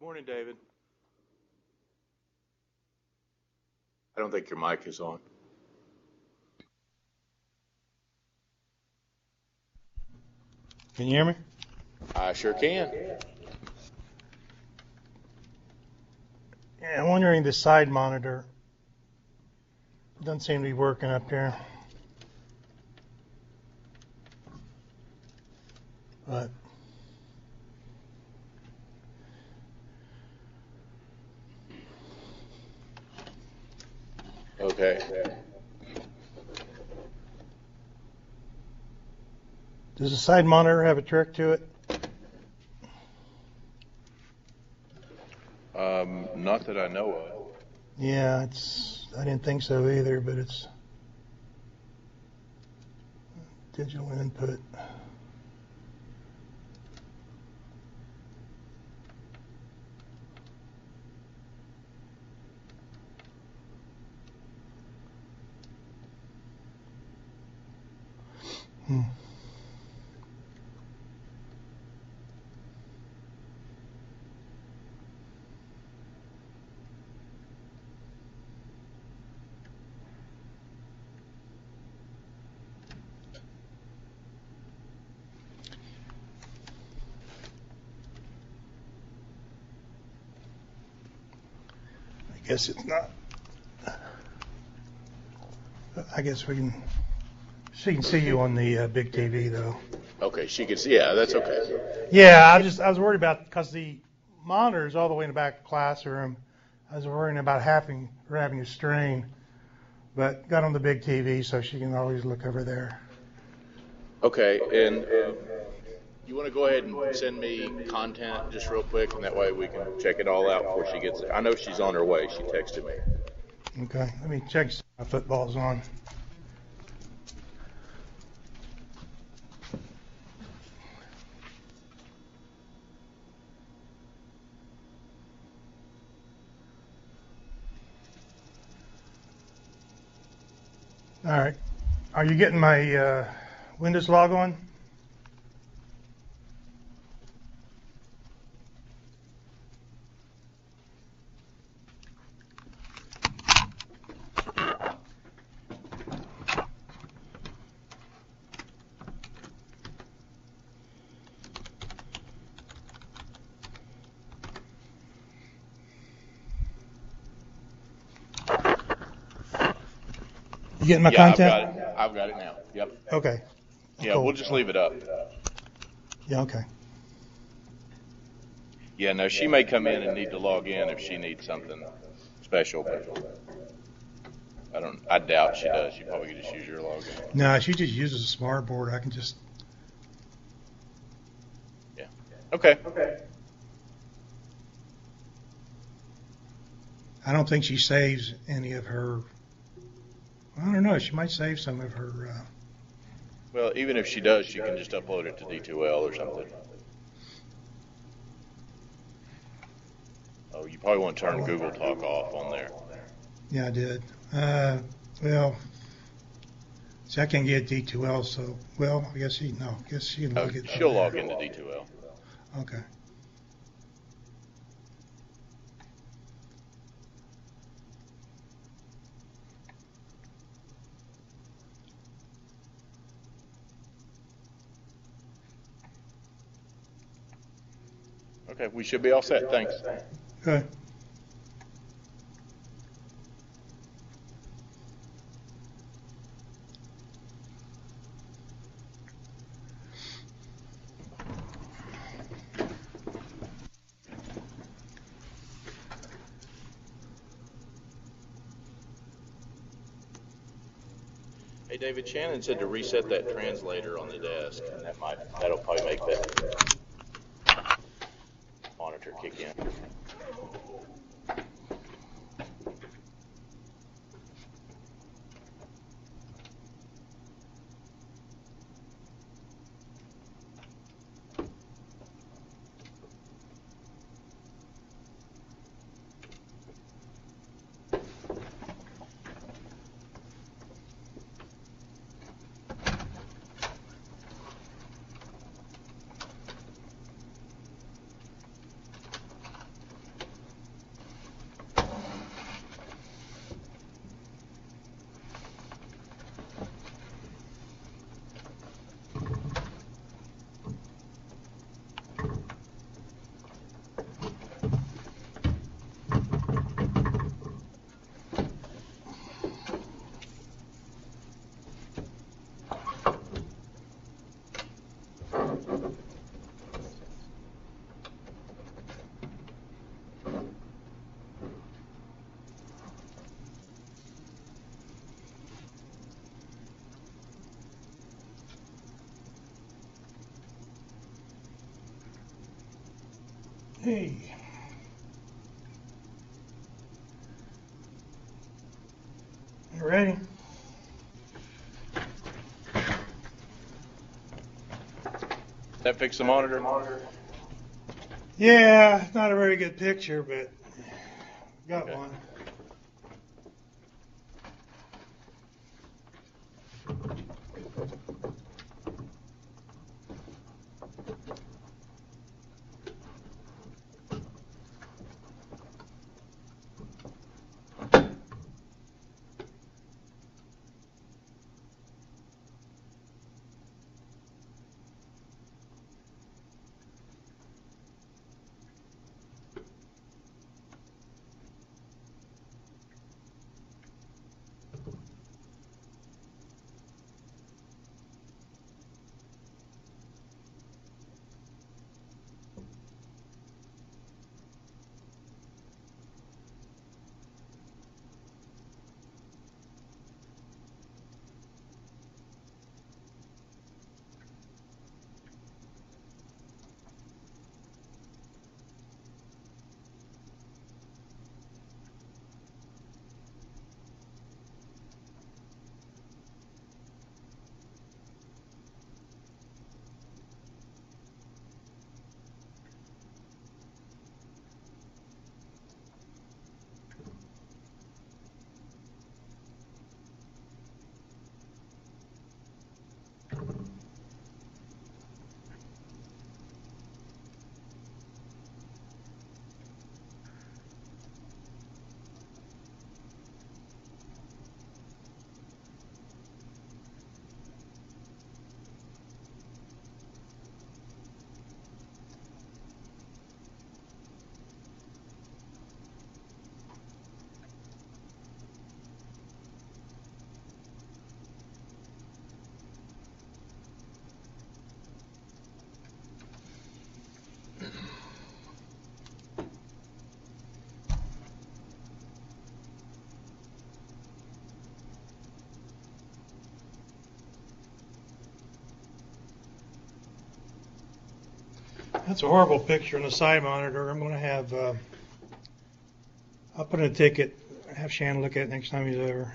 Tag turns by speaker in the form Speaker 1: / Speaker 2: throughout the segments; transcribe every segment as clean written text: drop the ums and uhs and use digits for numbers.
Speaker 1: Morning, David. I don't think your mic is on.
Speaker 2: Can you hear me?
Speaker 1: I sure can.
Speaker 2: Yeah, I'm wondering the side monitor doesn't seem to be working up here. But
Speaker 1: Okay.
Speaker 2: does the side monitor have a trick to it?
Speaker 1: Not that I know of.
Speaker 2: Yeah, I didn't think so either, but it's digital input. I guess it's not. I guess she can see you on the big TV though.
Speaker 1: Okay, she can see. Yeah, that's okay.
Speaker 2: Yeah, I was worried about because the monitor is all the way in the back of the classroom. I was worrying about having a strain, but got on the big TV so she can always look over there.
Speaker 1: Okay, and you want to go ahead and send me content just real quick, and that way we can check it all out before she gets there. I know she's on her way. She texted me.
Speaker 2: Okay, let me check if my football's on. All right. Are you getting my Windows log on? You getting my content?
Speaker 1: I've got it now. Yep.
Speaker 2: Okay.
Speaker 1: Yeah,
Speaker 2: Cool.
Speaker 1: We'll just leave it up.
Speaker 2: Yeah, okay.
Speaker 1: Yeah, no, she may come in and need to log in if she needs something special, but I doubt she does. You probably could just use your login.
Speaker 2: No, she just uses a smart board. I can just.
Speaker 1: Yeah. Okay.
Speaker 2: I don't think she saves any of her. I don't know. She might save some of her.
Speaker 1: Well, even if she does, she can just upload it to D2L or something. Oh, you probably want to turn Google Talk off on there.
Speaker 2: Yeah, I did. Well, see, I can't get D2L, so I guess she can log it.
Speaker 1: She'll log into D2L.
Speaker 2: Okay.
Speaker 1: Okay, we should be all set. Thanks.
Speaker 2: Okay.
Speaker 1: Hey, David, Shannon said to reset that translator on the desk, and that'll probably make that monitor kick in.
Speaker 2: Hey. You ready?
Speaker 1: That fix the monitor?
Speaker 2: Yeah, not a very good picture, but got one. That's a horrible picture on the side monitor. I'm going to have, I'll put in a ticket, have Shannon look at it next time he's over.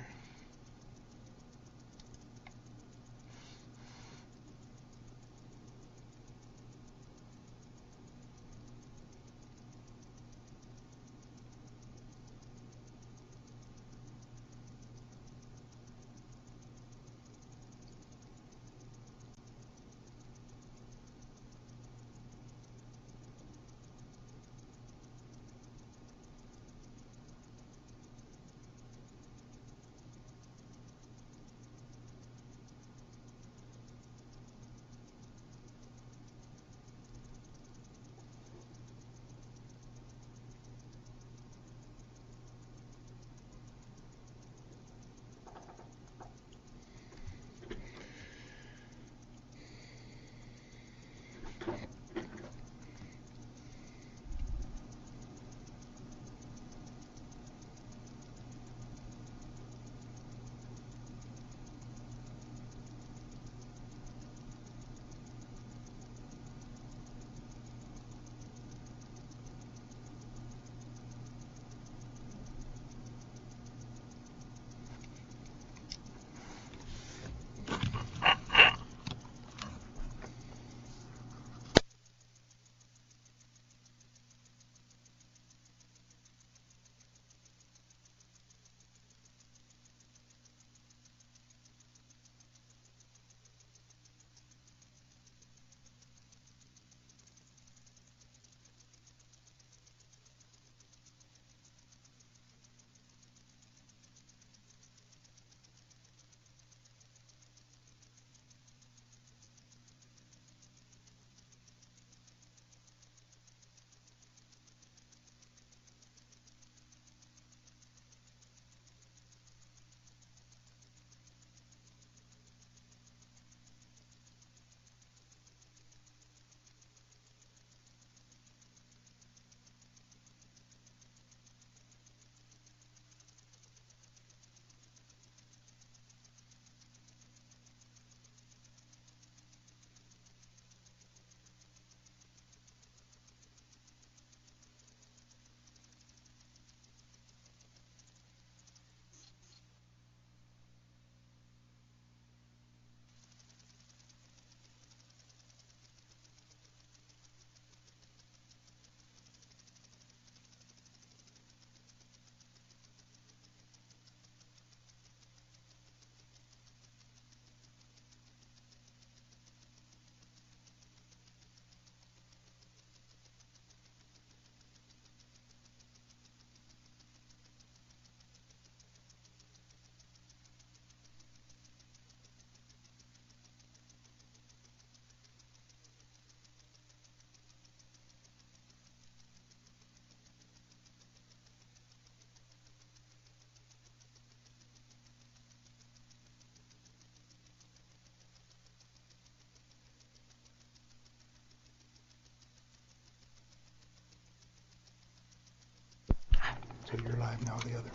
Speaker 2: So you're live now, the other.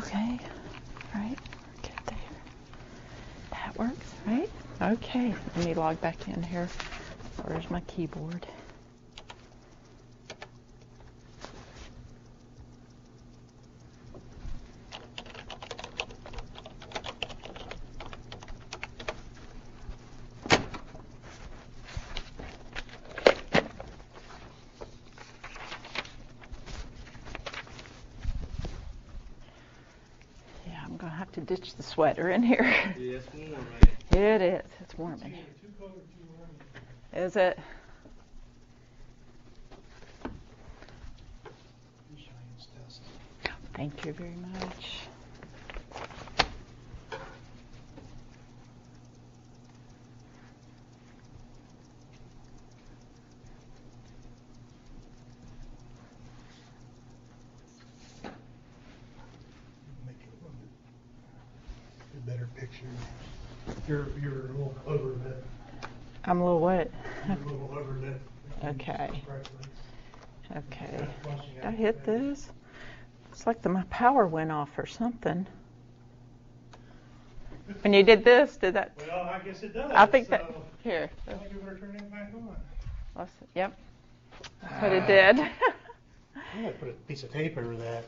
Speaker 3: Okay, right, get there. That works, right? Okay, let me log back in here. Where's my keyboard? To ditch the sweater in here.
Speaker 4: Yeah, it's warm, man.
Speaker 3: It is. It's warm in here. Is it? Thank you very much.
Speaker 2: Better picture. You're a little overlit.
Speaker 3: I'm a little what?
Speaker 2: You're a little overlit.
Speaker 3: Okay. Okay. Did I hit this? It's like my power went off or something. When you did this, did that?
Speaker 2: Well, I guess it does.
Speaker 3: I think so. Here.
Speaker 2: I think we better turn it back on.
Speaker 3: Yep. That's what it did.
Speaker 2: I might put a piece of tape over that.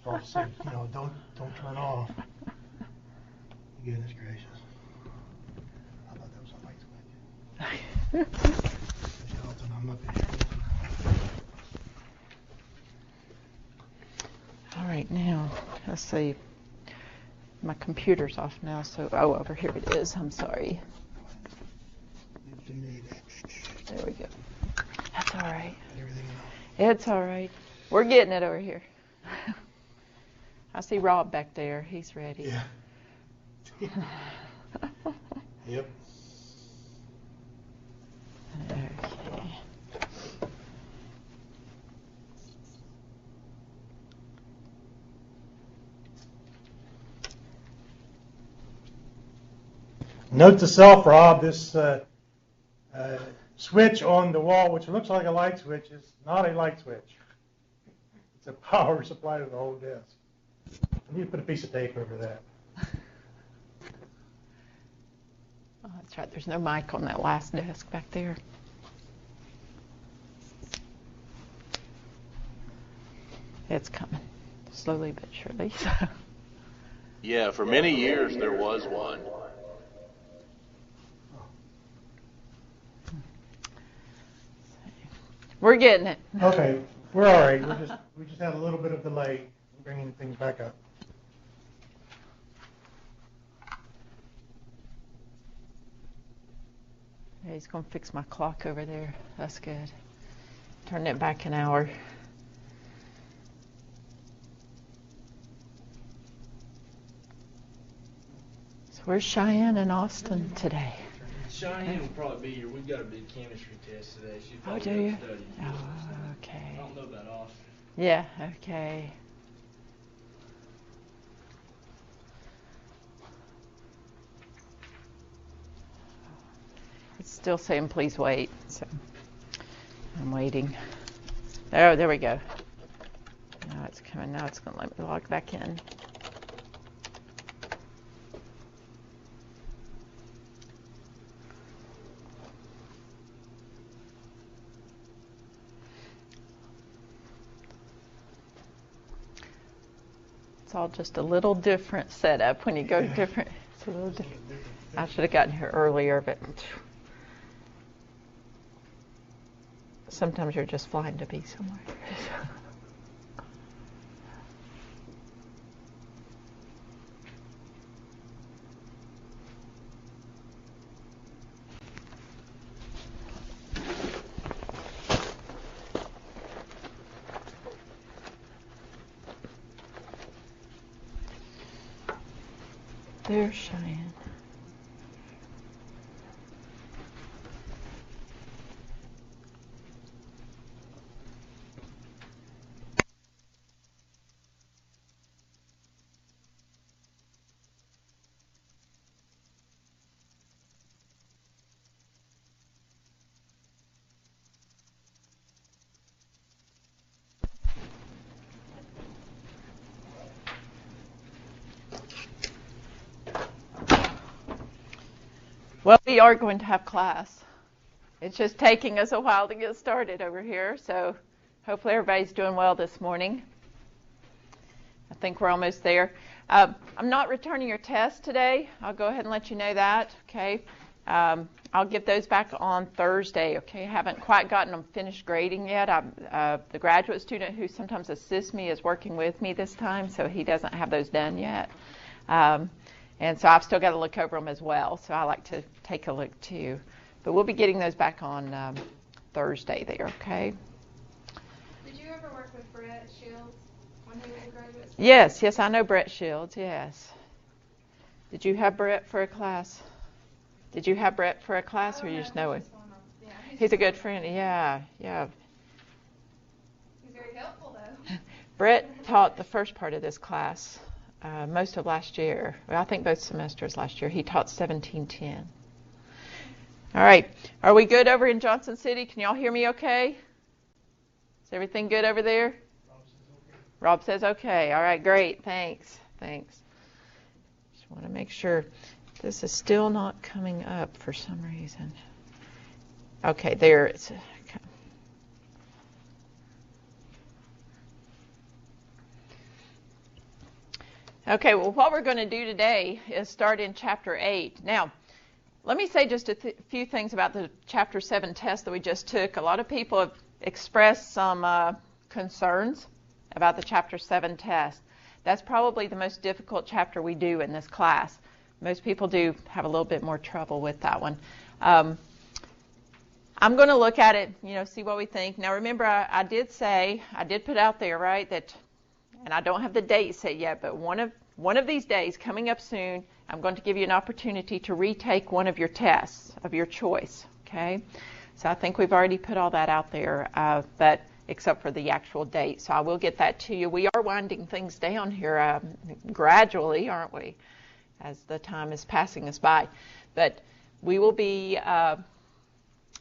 Speaker 2: Or say, don't turn off. Goodness gracious. I thought that was a light switch. I'm not there.
Speaker 3: All right, now, let's see. My computer's off now, so, over here it is. I'm sorry. There we go. That's all right. It's all right. We're getting it over here. I see Rob back there. He's ready.
Speaker 2: Yeah. Yep.
Speaker 3: Okay.
Speaker 2: Note to self, Rob, this switch on the wall, which looks like a light switch, is not a light switch. It's a power supply to the whole desk. I need to put a piece of tape over that.
Speaker 3: Oh, that's right. There's no mic on that last desk back there. It's coming, slowly but surely.
Speaker 1: Yeah, for many years there was one.
Speaker 3: We're getting it.
Speaker 2: Okay, we're all right. We just had a little bit of delay bringing things back up.
Speaker 3: Yeah, he's going to fix my clock over there. That's good. Turn it back an hour. So where's Cheyenne and Austin today?
Speaker 4: Cheyenne will probably be here. We've got a big chemistry test today. She's
Speaker 3: Oh,
Speaker 4: probably
Speaker 3: do you?
Speaker 4: studying.
Speaker 3: Oh, okay.
Speaker 4: I don't know about Austin.
Speaker 3: Yeah, okay. It's still saying please wait, so I'm waiting. Oh, there we go. Now it's coming. Now it's going to let me log back in. It's all just a little different setup when you go different. It's a little different. I should have gotten here earlier, but sometimes you're just flying to be somewhere. There's Cheyenne. Well, we are going to have class. It's just taking us a while to get started over here, so hopefully everybody's doing well this morning. I think we're almost there. I'm not returning your test today. I'll go ahead and let you know that, okay? I'll give those back on Thursday, okay? I haven't quite gotten them finished grading yet. The graduate student who sometimes assists me is working with me this time, so he doesn't have those done yet. And so I've still got to look over them as well, so I like to take a look too. But we'll be getting those back on Thursday there, okay?
Speaker 5: Did you ever work with Brett Shields when he was a graduate student?
Speaker 3: Yes, I know Brett Shields, yes. Did you have Brett for a class? Or you just know him?
Speaker 5: Yeah,
Speaker 3: He's a good friend, yeah.
Speaker 5: He's very helpful, though.
Speaker 3: Brett taught the first part of this class most of last year. Well, I think both semesters last year. He taught 1710. All right. Are we good over in Johnson City? Can y'all hear me okay? Is everything good over there? Rob says okay. All right, great. Thanks. Just want to make sure. This is still not coming up for some reason. Okay, there it is. Okay, well, what we're going to do today is start in Chapter 8. Now, let me say just a few things about the Chapter 7 test that we just took. A lot of people have expressed some concerns about the Chapter 7 test. That's probably the most difficult chapter we do in this class. Most people do have a little bit more trouble with that one. I'm going to look at it, see what we think. Now, remember, I did put out there, right, that, and I don't have the date set yet, but one of these days coming up soon, I'm going to give you an opportunity to retake one of your tests of your choice, okay? So I think we've already put all that out there, but except for the actual date. So I will get that to you. We are winding things down here gradually, aren't we, as the time is passing us by. But we will be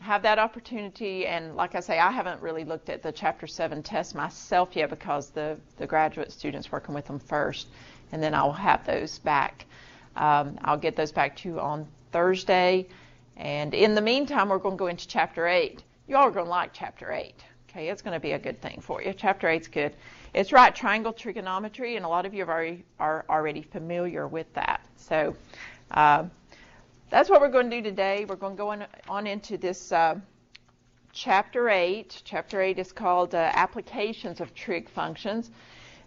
Speaker 3: have that opportunity, and like I say, I haven't really looked at the Chapter 7 test myself yet because the graduate student's working with them first, and then I'll have those back. I'll get those back to you on Thursday, and in the meantime, we're going to go into Chapter 8. You all are going to like Chapter 8. Okay, it's going to be a good thing for you. Chapter 8's good. It's right triangle trigonometry, and a lot of you are already familiar with that. So that's what we're going to do today. We're going to go on into this Chapter 8. Chapter 8 is called Applications of Trig Functions.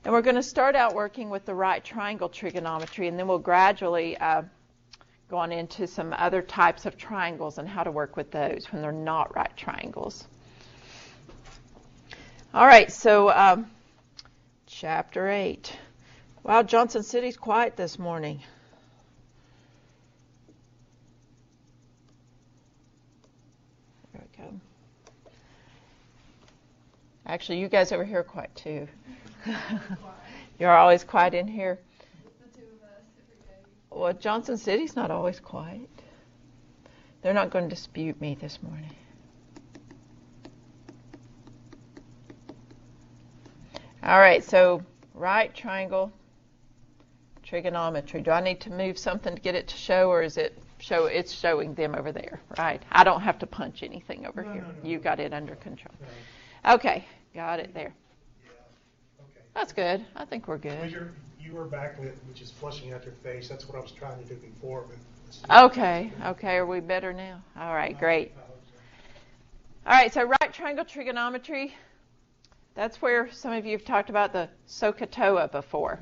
Speaker 3: And we're going to start out working with the right triangle trigonometry, and then we'll gradually go on into some other types of triangles and how to work with those when they're not right triangles. All right, so Chapter 8. Wow, Johnson City's quiet this morning. There we go. Actually, you guys over here are quiet too. You're always quiet in here.
Speaker 5: The two of us every day.
Speaker 3: Well, Johnson City's not always quiet. They're not going to dispute me this morning. All right, so right triangle trigonometry. Do I need to move something to get it to show, or is it it's showing them over there, right? I don't have to punch anything over here.
Speaker 2: No.
Speaker 3: You got it under control.
Speaker 2: No.
Speaker 3: Okay, got it there.
Speaker 2: Yeah. Okay.
Speaker 3: That's good. I think we're
Speaker 2: Well,
Speaker 3: good.
Speaker 2: you were back with, which is flushing out your face. That's what I was trying to do before.
Speaker 3: Okay, are we better now? All right, great.
Speaker 2: I hope so.
Speaker 3: All right, so right triangle trigonometry, that's where some of you have talked about the Sohcahtoa before.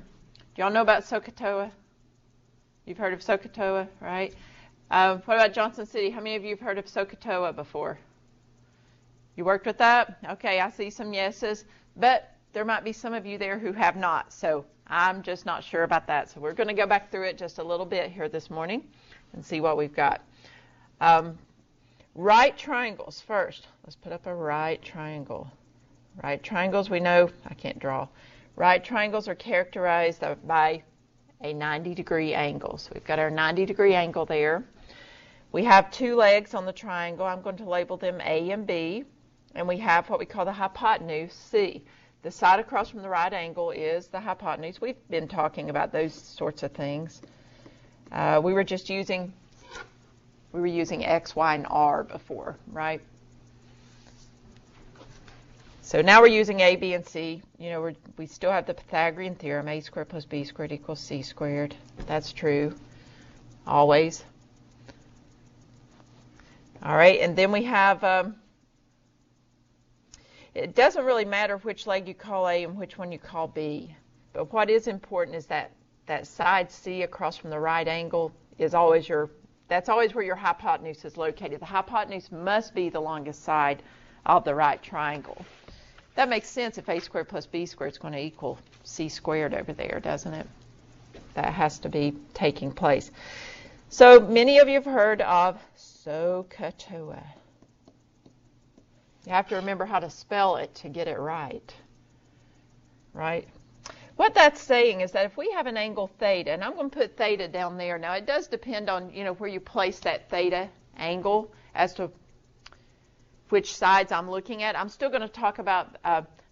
Speaker 3: Do y'all know about Sohcahtoa? You've heard of Sohcahtoa, right? What about Johnson City? How many of you have heard of Sohcahtoa before? You worked with that? Okay, I see some yeses, but there might be some of you there who have not, so I'm just not sure about that. So we're going to go back through it just a little bit here this morning and see what we've got. Right triangles first. Let's put up a right triangle. Right triangles, we know, I can't draw. Right triangles are characterized by a 90-degree angle. So we've got our 90-degree angle there. We have two legs on the triangle. I'm going to label them A and B. And we have what we call the hypotenuse, C. The side across from the right angle is the hypotenuse. We've been talking about those sorts of things. We were just using We were using x, y, and r before, right? So now we're using a, b, and c. We still have the Pythagorean Theorem, a squared plus b squared equals c squared. That's true, always. All right, and then we have, it doesn't really matter which leg you call a and which one you call b. But what is important is that side c across from the right angle is always that's always where your hypotenuse is located. The hypotenuse must be the longest side of the right triangle. That makes sense if a squared plus b squared is going to equal c squared over there, doesn't it? That has to be taking place. So many of you have heard of Sohcahtoa. You have to remember how to spell it to get it right. Right? What that's saying is that if we have an angle theta, and I'm going to put theta down there. Now it does depend on where you place that theta angle as to which sides I'm looking at. I'm still going to talk about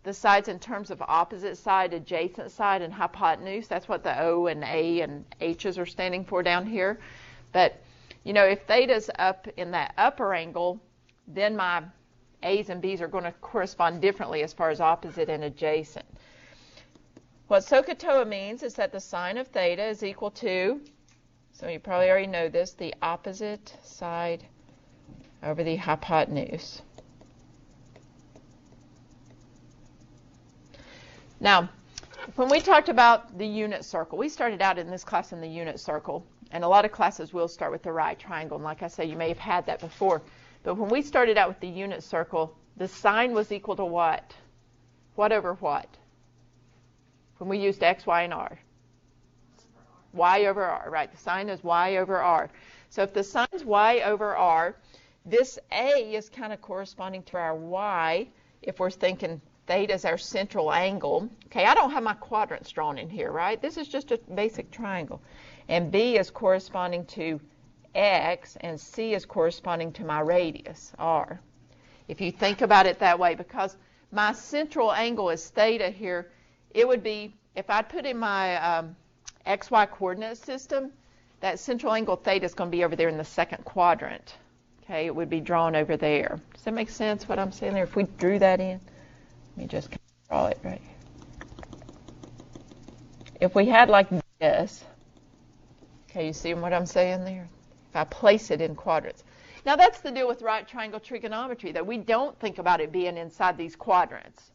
Speaker 3: the sides in terms of opposite side, adjacent side, and hypotenuse. That's what the O and A and H's are standing for down here. But if theta's up in that upper angle, then my A's and B's are going to correspond differently as far as opposite and adjacent. What Sohcahtoa means is that the sine of theta is equal to, so you probably already know this, the opposite side over the hypotenuse. Now, when we talked about the unit circle, we started out in this class in the unit circle, and a lot of classes will start with the right triangle, and like I say, you may have had that before. But when we started out with the unit circle, the sine was equal to what? What over what? When we used x, y, and r. Y over r, right? The sine is y over r. So if the sine is y over r, this a is kind of corresponding to our y if we're thinking theta is our central angle. Okay, I don't have my quadrants drawn in here, right? This is just a basic triangle. And b is corresponding to x, and c is corresponding to my radius, r. If you think about it that way, because my central angle is theta here, it would be, if I put in my xy coordinate system, that central angle theta is going to be over there in the second quadrant. Okay, it would be drawn over there. Does that make sense what I'm saying there? If we drew that in, let me just draw it right here. If we had like this, okay, you see what I'm saying there? If I place it in quadrants. Now that's the deal with right triangle trigonometry, that we don't think about it being inside these quadrants.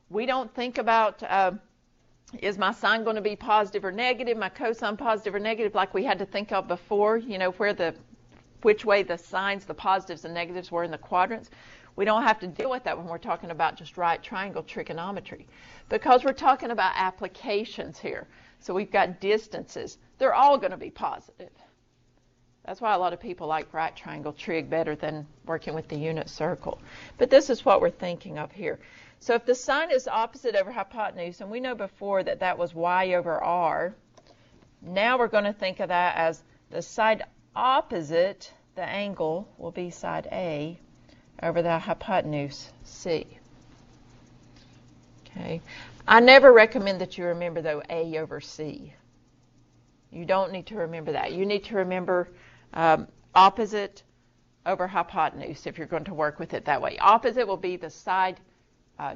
Speaker 3: We don't think about, is my sine going to be positive or negative, my cosine positive or negative, like we had to think of before, which way the sines, the positives and negatives were in the quadrants. We don't have to deal with that when we're talking about just right triangle trigonometry, because we're talking about applications here. So we've got distances. They're all going to be positive. That's why a lot of people like right triangle trig better than working with the unit circle. But this is what we're thinking of here. So if the sine is opposite over hypotenuse, and we know before that that was y over r, now we're going to think of that as the side opposite the angle will be side A over the hypotenuse C. Okay. I never recommend that you remember, though, A over C. You don't need to remember that. You need to remember opposite over hypotenuse if you're going to work with it that way. Opposite will be the side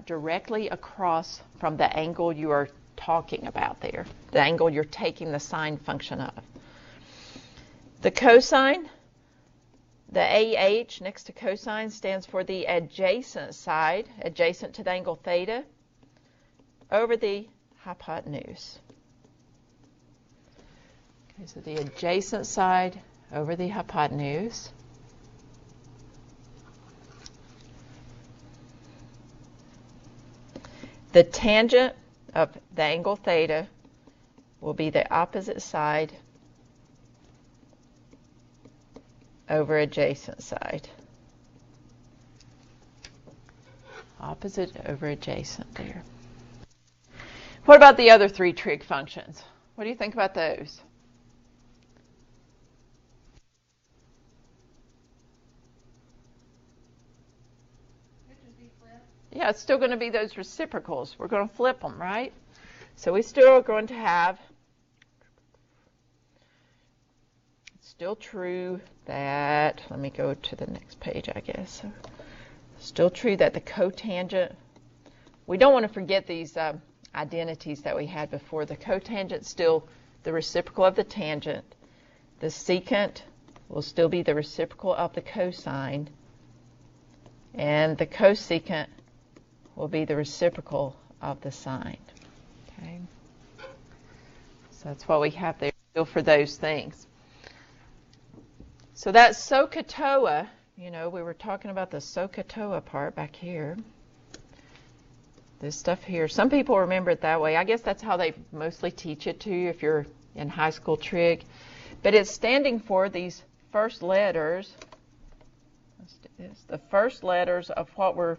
Speaker 3: directly across from the angle you are talking about there, the angle you're taking the sine function of. The cosine, the AH next to cosine, stands for the adjacent side, adjacent to the angle theta, over the hypotenuse. Okay, so the adjacent side over the hypotenuse. The tangent of the angle theta will be the opposite side over adjacent side. Opposite over adjacent there. What about the other three trig functions? What do you think about those? Yeah, it's still going to be those reciprocals. We're going to flip them, right? So we still are going to have, let's still true that, let me go to the next page, I guess. So, still true that the cotangent, we don't want to forget these identities that we had before. The cotangent still the reciprocal of the tangent. The secant will still be the reciprocal of the cosine. And the cosecant will be the reciprocal of the sine. Okay. So that's what we have there still for those things. So that Sohcahtoa, you know, we were talking about the Sohcahtoa part back here. This stuff here. Some people remember it that way. I guess that's how they mostly teach it to you if you're in high school trig. But it's standing for these first letters. Let's do this. The first letters of what we're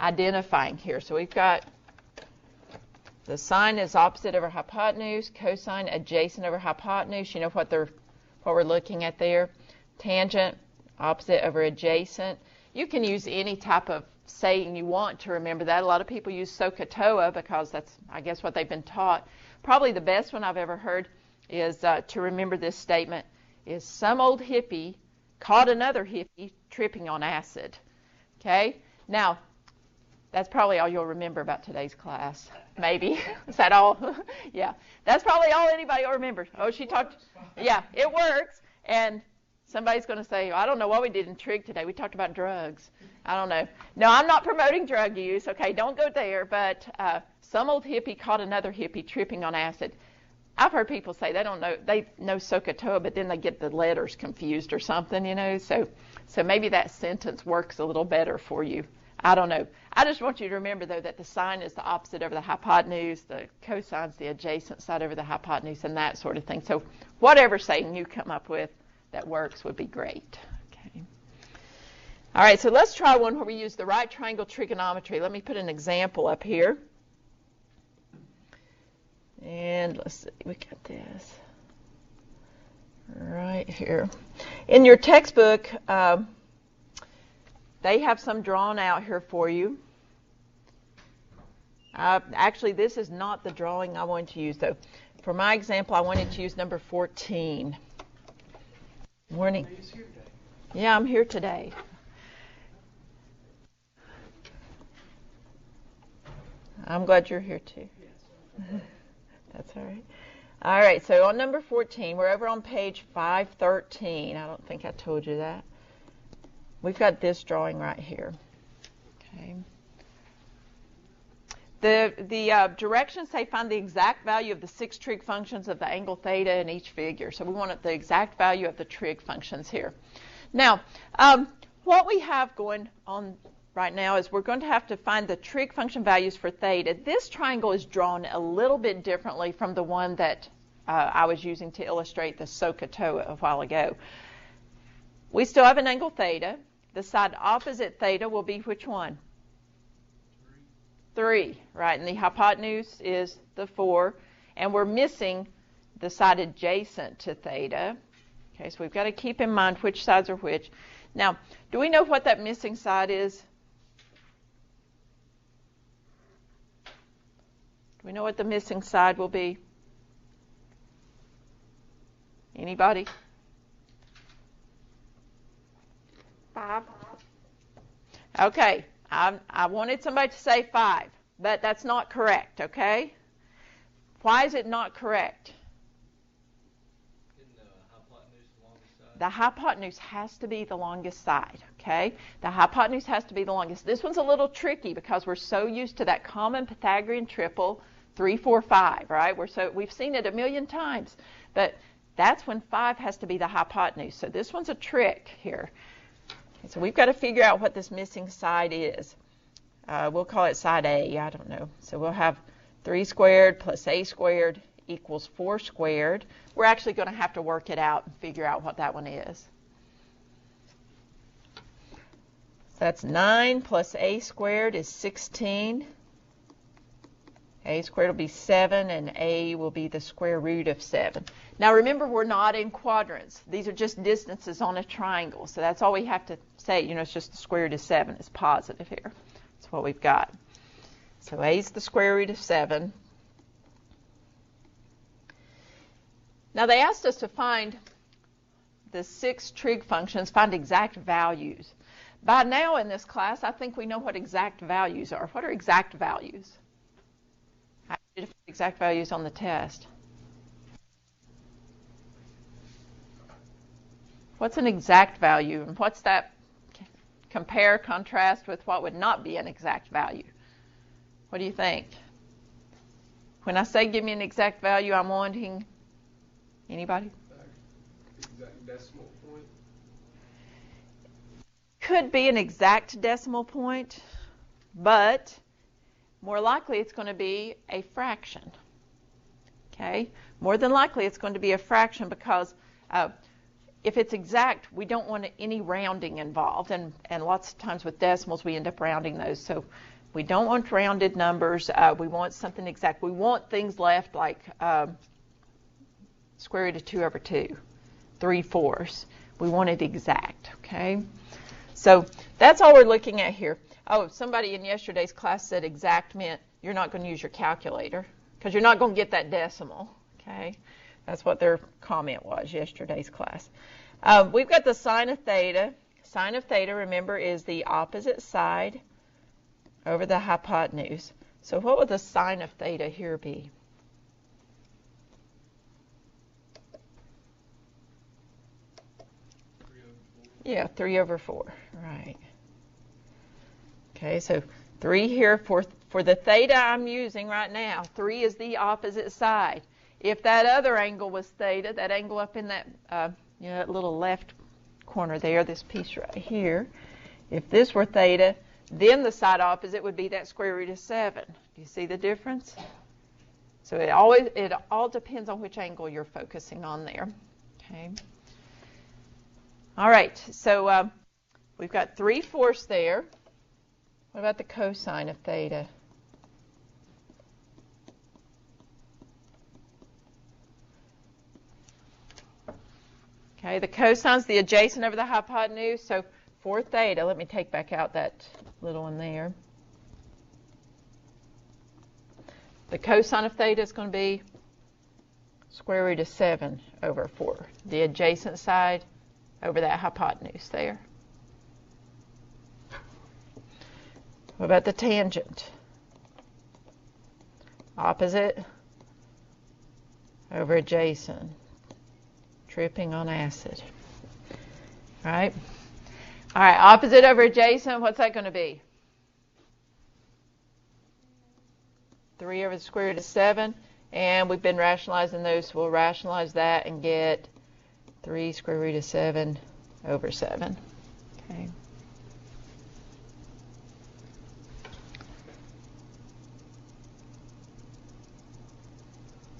Speaker 3: identifying here. So we've got the sine is opposite over hypotenuse, cosine adjacent over hypotenuse. You know what we're looking at there. Tangent, opposite over adjacent. You can use any type of saying you want to remember that. A lot of people use Sohcahtoa because that's, I guess, what they've been taught. Probably the best one I've ever heard is to remember this statement is some old hippie caught another hippie tripping on acid. Okay? Now, that's probably all you'll remember about today's class. Maybe. Is that all? Yeah. That's probably all anybody will remember. Oh, she talked. Yeah, it works. And somebody's going to say, I don't know what we did in trig today. We talked about drugs. I don't know. No, I'm not promoting drug use. Okay, don't go there. But some old hippie caught another hippie tripping on acid. I've heard people say they know Sohcahtoa, but then they get the letters confused or something, you know. So maybe that sentence works a little better for you. I don't know. I just want you to remember, though, that the sine is the opposite over the hypotenuse, the cosine's the adjacent side over the hypotenuse, and that sort of thing. So whatever saying you come up with that works would be great. Okay. All right, so let's try one where we use the right triangle trigonometry. Let me put an example up here. And let's see, we got this right here. In your textbook, they have some drawn out here for you. Actually, this is not the drawing I wanted to use, though. For my example, I wanted to use number 14. Morning. Yeah, I'm here today. I'm glad you're here, too. That's all right. All right, so on number 14, we're over on page 513. I don't think I told you that. We've got this drawing right here. Okay. The directions say find the exact value of the 6 trig functions of the angle theta in each figure. So we want the exact value of the trig functions here. Now, what we have going on right now is we're going to have to find the trig function values for theta. This triangle is drawn a little bit differently from the one that I was using to illustrate the Sohcahtoa a while ago. We still have an angle theta. The side opposite theta will be which one? 3, right? And the hypotenuse is the 4. And we're missing the side adjacent to theta. Okay, so we've got to keep in mind which sides are which. Now, do we know what that missing side is? Do we know what the missing side will be? Anybody?
Speaker 5: 5.
Speaker 3: Okay, I wanted somebody to say 5, but that's not correct, okay? Why is it not correct?
Speaker 4: Isn't the hypotenuse the longest side?
Speaker 3: The hypotenuse has to be the longest side, okay? The hypotenuse has to be the longest. This one's a little tricky because we're so used to that common Pythagorean triple, 3, 4, 5, right? We've seen it a million times, but that's when 5 has to be the hypotenuse. So this one's a trick here. So we've got to figure out what this missing side is. We'll call it side A. I don't know. So we'll have 3 squared plus A squared equals 4 squared. We're actually going to have to work it out and figure out what that one is. So that's 9 plus A squared is 16. A squared will be 7, and A will be the square root of 7. Now remember, we're not in quadrants. These are just distances on a triangle. So that's all we have to say. You know, it's just the square root of 7 is positive here. That's what we've got. So A is the square root of 7. Now they asked us to find the 6 trig functions, find exact values. By now in this class, I think we know what exact values are. What are exact values? How do you define exact values on the test? What's an exact value, and what's that compare, contrast with what would not be an exact value? What do you think? When I say give me an exact value, I'm wanting anybody?
Speaker 6: Exact decimal point.
Speaker 3: Could be an exact decimal point, but more likely it's going to be a fraction. Okay? More than likely it's going to be a fraction because if it's exact, we don't want any rounding involved, and lots of times with decimals we end up rounding those. So we don't want rounded numbers. We want something exact. We want things left like square root of 2 over 2, 3/4. We want it exact, okay? So that's all we're looking at here. Oh, somebody in yesterday's class said exact meant you're not going to use your calculator because you're not going to get that decimal, okay? That's what their comment was yesterday's class. We've got the sine of theta. Sine of theta, remember, is the opposite side over the hypotenuse. So what would the sine of theta here be? Yeah, 3 over 4, right. Okay, so 3 here for the theta I'm using right now. 3 is the opposite side. If that other angle was theta, that angle up in that, that little left corner there, this piece right here, if this were theta, then the side opposite would be that square root of 7. Do you see the difference? So it all depends on which angle you're focusing on there. Okay. All right, so we've got 3/4 there. What about the cosine of theta? Okay, the cosine's the adjacent over the hypotenuse, so for theta, let me take back out that little one there. The cosine of theta is going to be square root of 7 over 4, the adjacent side over that hypotenuse there. What about the tangent? Opposite over adjacent. Tripping on acid. All right. All right, opposite over adjacent, what's that going to be? 3 over the square root of 7. And we've been rationalizing those, so we'll rationalize that and get 3 square root of 7 over 7. Okay.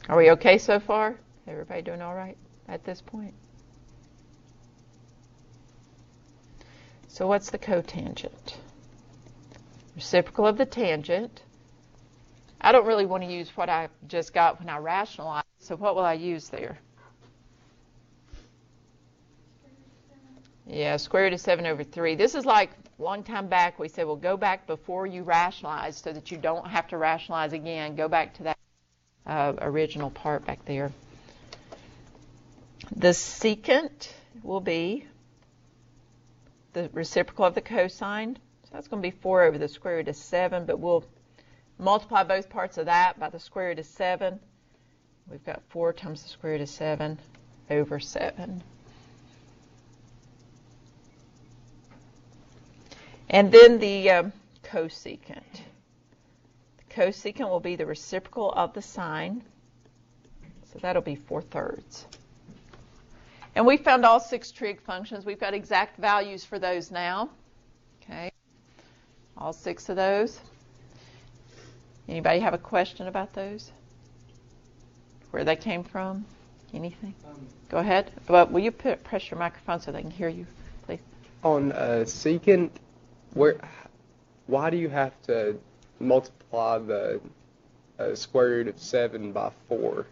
Speaker 3: Are we okay so far? Everybody doing all right at this point? So what's the cotangent? Reciprocal of the tangent. I don't really want to use what I just got when I rationalized, so what will I use there? Yeah, square root of 7 over 3. This is like a long time back we said, well, go back before you rationalize so that you don't have to rationalize again. Go back to that original part back there. The secant will be the reciprocal of the cosine. So that's going to be 4 over the square root of 7, but we'll multiply both parts of that by the square root of 7. We've got 4 times the square root of 7 over 7. And then the cosecant. The cosecant will be the reciprocal of the sine. So that'll be 4/3. And we found all 6 trig functions. We've got exact values for those now. Okay. All 6 of those. Anybody have a question about those? Where they came from? Anything? Go ahead. Well, will you press your microphone so they can hear you, please?
Speaker 6: On secant, why do you have to multiply the square root of 7 by 4?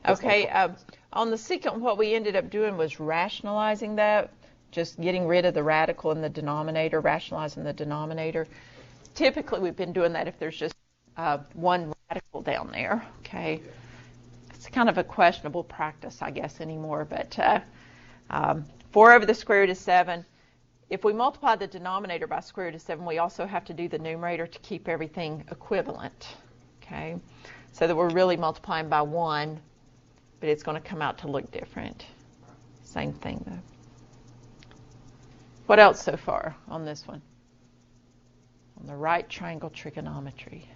Speaker 3: Okay, on the secant, what we ended up doing was rationalizing that, just getting rid of the radical in the denominator, rationalizing the denominator. Typically, we've been doing that if there's just one radical down there, okay? It's kind of a questionable practice, I guess, anymore, but 4 over the square root of 7. If we multiply the denominator by square root of 7, we also have to do the numerator to keep everything equivalent. Okay, so that we're really multiplying by 1, but it's going to come out to look different. Same thing, though. What else so far on this one? On the right triangle trigonometry.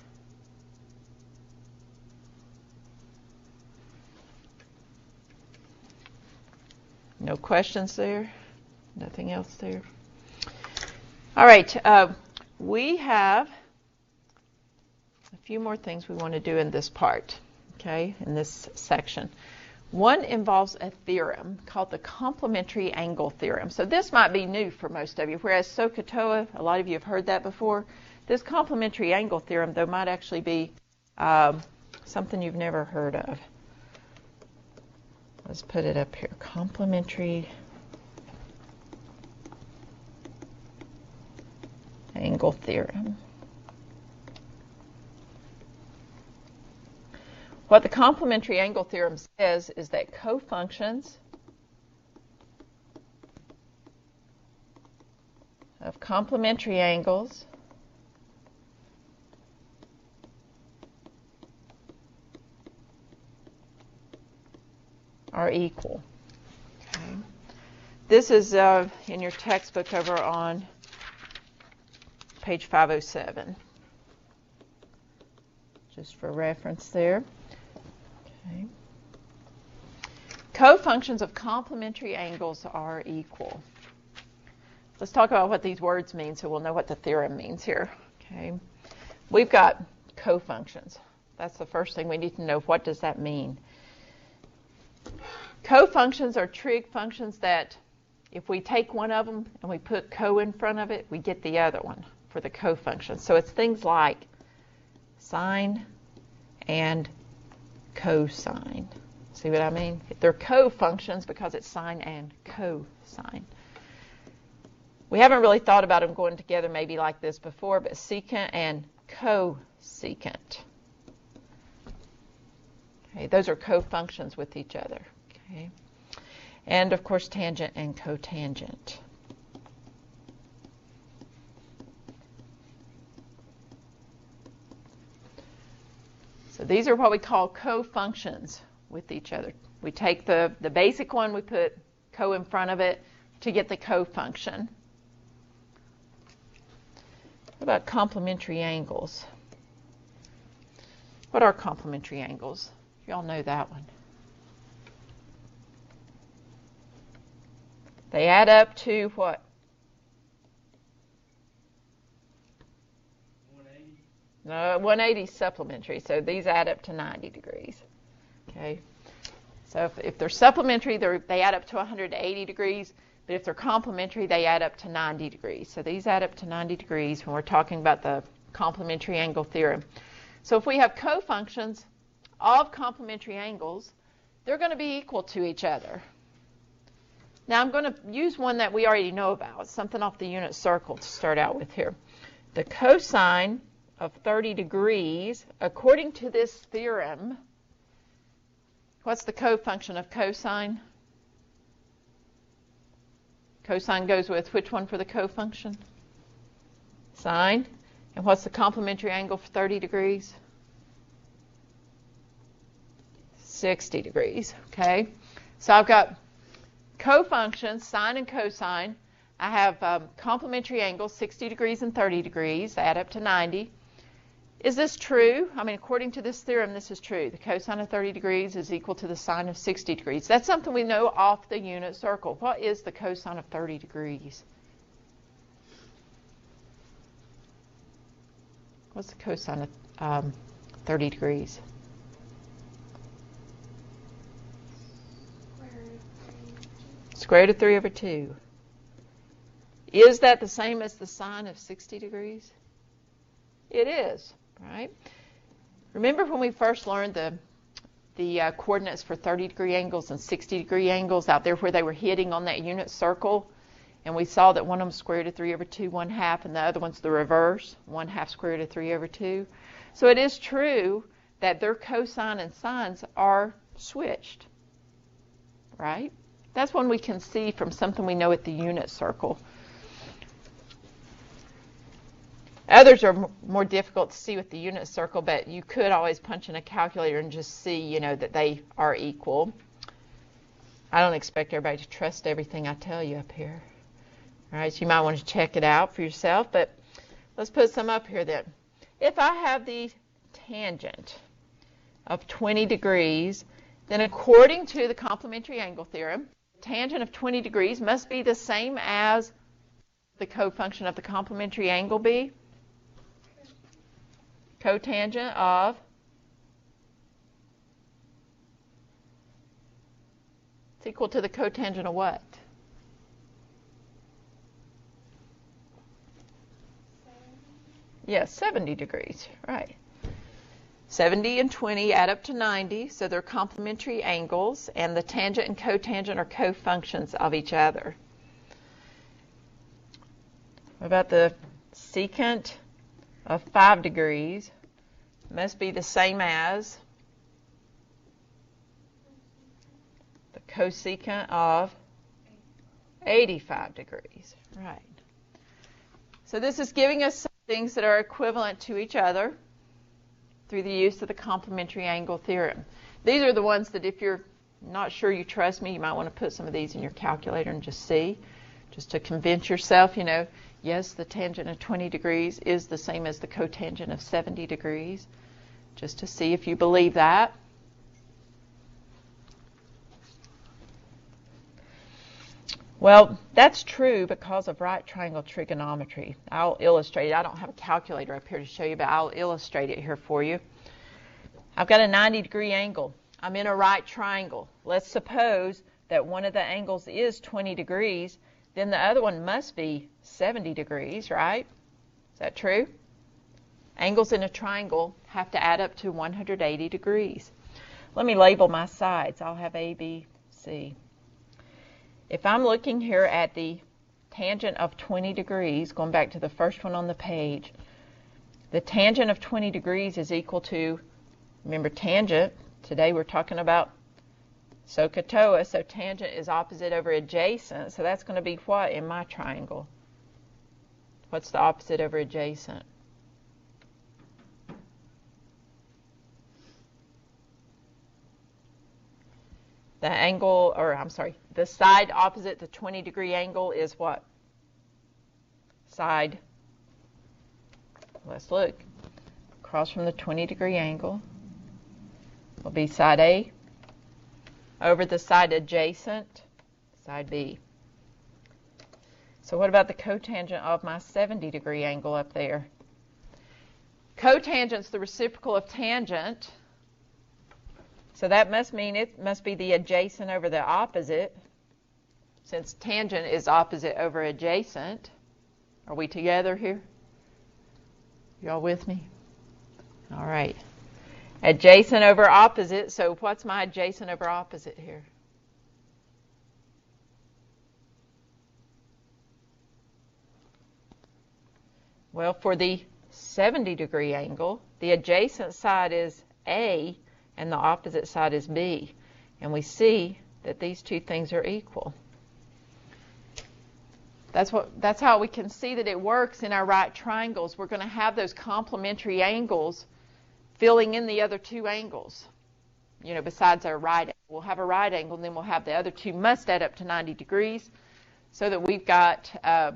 Speaker 3: No questions there? Nothing else there? All right, we have a few more things we want to do in this part, okay, in this section. One involves a theorem called the Complementary Angle Theorem. So this might be new for most of you, whereas Sohcahtoa, a lot of you have heard that before. This Complementary Angle Theorem, though, might actually be something you've never heard of. Let's put it up here. Complementary Angle Theorem. What the complementary angle theorem says is that cofunctions of complementary angles are equal. Okay. This is in your textbook over on page 507, just for reference there. Okay. Cofunctions of complementary angles are equal. Let's talk about what these words mean so we'll know what the theorem means here. Okay. We've got cofunctions. That's the first thing we need to know. What does that mean? Cofunctions are trig functions that if we take one of them and we put co in front of it, we get the other one for the cofunction. So it's things like sine and cosine. See what I mean? They're cofunctions because it's sine and cosine. We haven't really thought about them going together maybe like this before, but secant and cosecant. Okay, those are cofunctions with each other. Okay. And of course tangent and cotangent. So these are what we call cofunctions with each other. We take the basic one, we put co in front of it to get the cofunction. What about complementary angles? What are complementary angles? You all know that one. They add up to what?
Speaker 4: 180.
Speaker 3: No, 180 is supplementary, so these add up to 90 degrees. Okay, so if they're supplementary, they add up to 180 degrees, but if they're complementary, they add up to 90 degrees. So these add up to 90 degrees when we're talking about the complementary angle theorem. So if we have cofunctions of complementary angles, they're going to be equal to each other. Now I'm going to use one that we already know about, something off the unit circle to start out with here. The cosine of 30 degrees, according to this theorem, what's the cofunction of cosine? Cosine goes with which one for the cofunction? Sine. And what's the complementary angle for 30 degrees? 60 degrees. Okay. So I've got cofunctions, sine and cosine. I have complementary angles, 60 degrees and 30 degrees. They add up to 90. Is this true? I mean, according to this theorem, this is true. The cosine of 30 degrees is equal to the sine of 60 degrees. That's something we know off the unit circle. What is the cosine of 30 degrees? What's the cosine of 30 degrees? Square root of 3 over 2. Is that the same as the sine of 60 degrees? It is, right? Remember when we first learned the coordinates for 30-degree angles and 60-degree angles out there where they were hitting on that unit circle? And we saw that one of them square root of 3 over 2, 1/2, and the other one's the reverse, 1/2 square root of 3 over 2. So it is true that their cosine and sines are switched, right? That's one we can see from something we know at the unit circle. Others are more difficult to see with the unit circle, but you could always punch in a calculator and just see, you know, that they are equal. I don't expect everybody to trust everything I tell you up here. All right, so you might want to check it out for yourself, but let's put some up here then. If I have the tangent of 20 degrees, then according to the complementary angle theorem, tangent of 20 degrees must be the same as the cofunction of the complementary angle be. Cotangent of it's equal to the cotangent of what? Yes, 70 degrees, right. 70 and 20 add up to 90, so they're complementary angles, and the tangent and cotangent are cofunctions of each other. What about the secant of 5 degrees? Must be the same as the cosecant of 85 degrees, right. So this is giving us some things that are equivalent to each other through the use of the complementary angle theorem. These are the ones that if you're not sure you trust me, you might want to put some of these in your calculator and just see, just to convince yourself, you know, yes, the tangent of 20 degrees is the same as the cotangent of 70 degrees, just to see if you believe that. Well, that's true because of right triangle trigonometry. I'll illustrate it. I don't have a calculator up here to show you, but I'll illustrate it here for you. I've got a 90-degree angle. I'm in a right triangle. Let's suppose that one of the angles is 20 degrees, then the other one must be 70 degrees, right? Is that true? Angles in a triangle have to add up to 180 degrees. Let me label my sides. I'll have A, B, C. If I'm looking here at the tangent of 20 degrees, going back to the first one on the page, the tangent of 20 degrees is equal to, remember tangent, today we're talking about Sohcahtoa, so tangent is opposite over adjacent, so that's going to be what in my triangle? What's the opposite over adjacent? The angle, or I'm sorry, the side opposite the 20-degree angle is what? Side, let's look, across from the 20-degree angle will be side A over the side adjacent, side B. So what about the cotangent of my 70-degree angle up there? Cotangent's the reciprocal of tangent. So that must mean it must be the adjacent over the opposite, since tangent is opposite over adjacent. Are we together here? Y'all with me? All right. Adjacent over opposite, so what's my adjacent over opposite here? Well, for the 70-degree angle, the adjacent side is A, and the opposite side is B. And we see that these two things are equal. That's how we can see that it works in our right triangles. We're going to have those complementary angles filling in the other two angles. You know, besides our right angle. We'll have a right angle, and then we'll have the other two must add up to 90 degrees, so that we've got a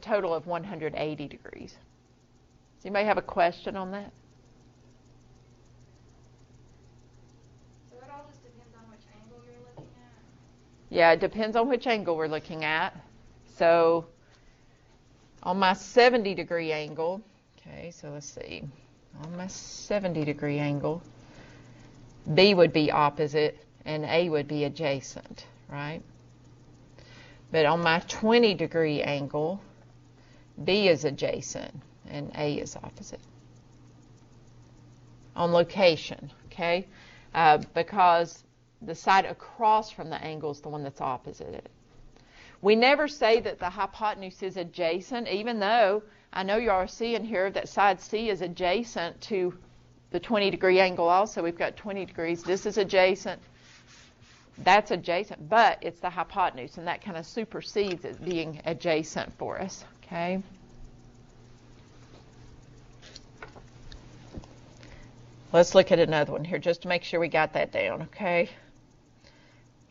Speaker 3: total of 180 degrees. Does anybody have a question on that? Yeah, it depends on which angle we're looking at. So on my 70-degree angle, okay, so let's see. On my 70-degree angle, B would be opposite and A would be adjacent, right? But on my 20-degree angle, B is adjacent and A is opposite. On location, okay? Because the side across from the angle is the one that's opposite it. We never say that the hypotenuse is adjacent, even though I know you are seeing here that side C is adjacent to the 20-degree angle also. We've got 20 degrees. This is adjacent. that's adjacent, but it's the hypotenuse, and that kind of supersedes it being adjacent for us, okay? Let's look at another one here just to make sure we got that down, okay?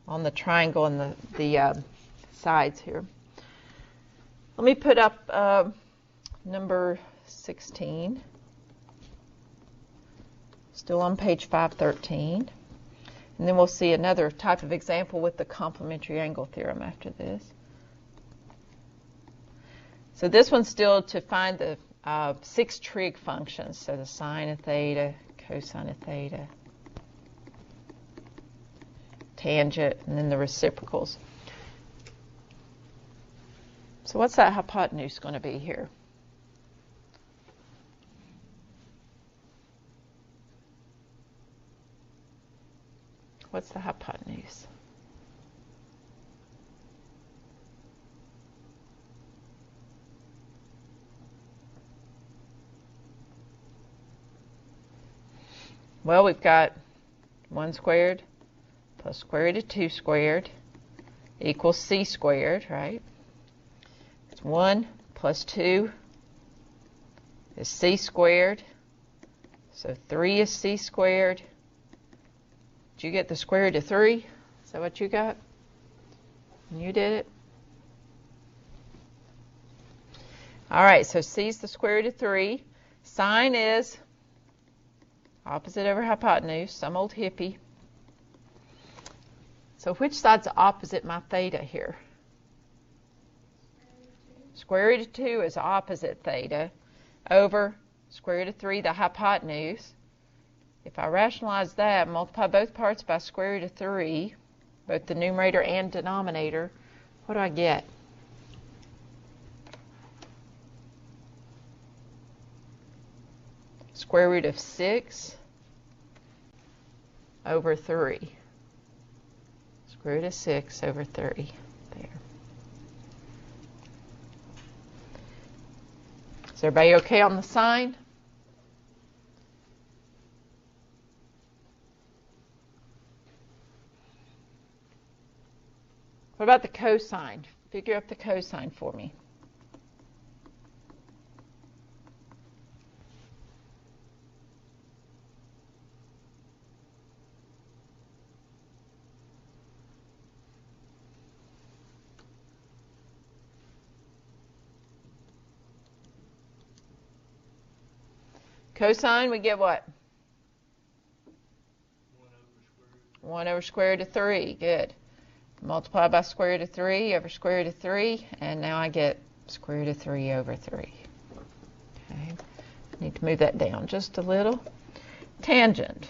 Speaker 3: On the triangle and the sides here. Let me put up number 16. Still on page 513. And then we'll see another type of example with the complementary angle theorem after this. So this one's still to find the 6 trig functions. So the sine of theta, cosine of theta, tangent, and then the reciprocals. So what's that hypotenuse going to be here? What's the hypotenuse? Well, we've got 1 squared plus square root of 2 squared equals c squared, right? It's 1 plus 2 is c squared. So 3 is c squared. Did you get the square root of 3? Is that what you got? You did it. All right, so c is the square root of 3. Sine is opposite over hypotenuse, some old hippie. So which side's opposite my theta here? Square root of 2 is opposite theta over square root of 3, the hypotenuse. If I rationalize that, multiply both parts by square root of 3, both the numerator and denominator, what do I get? Square root of 6 over 3. Square root of 6 over 3. There. Is everybody okay on the sine? What about the cosine? Figure out the cosine for me. Cosine, we get what? 1 over square root of 3. Good. Multiply by square root of 3 over square root of 3, and now I get square root of 3 over 3. Okay. Need to move that down just a little. Tangent.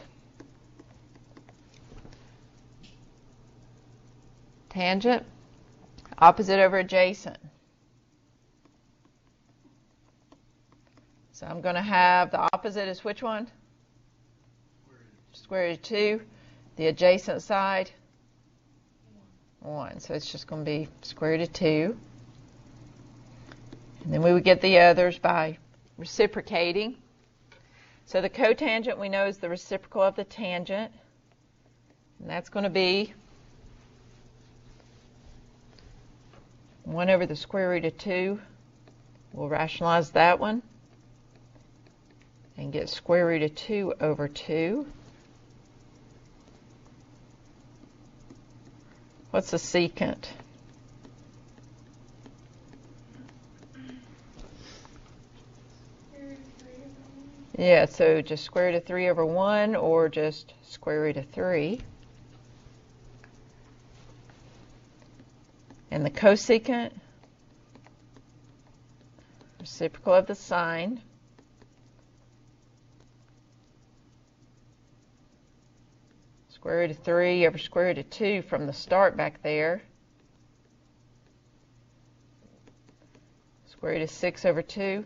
Speaker 3: Tangent, opposite over adjacent. So I'm going to have the opposite is which one? Square root of 2. The adjacent side? 1. So it's just going to be square root of 2. And then we would get the others by reciprocating. So the cotangent we know is the reciprocal of the tangent. And that's going to be 1 over the square root of 2. We'll rationalize that one and get square root of 2 over 2. What's the secant? Yeah, so just square root of 3 over 1 or just square root of 3. And the cosecant, reciprocal of the sine. Square root of 3 over square root of 2 from the start back there. Square root of 6 over 2.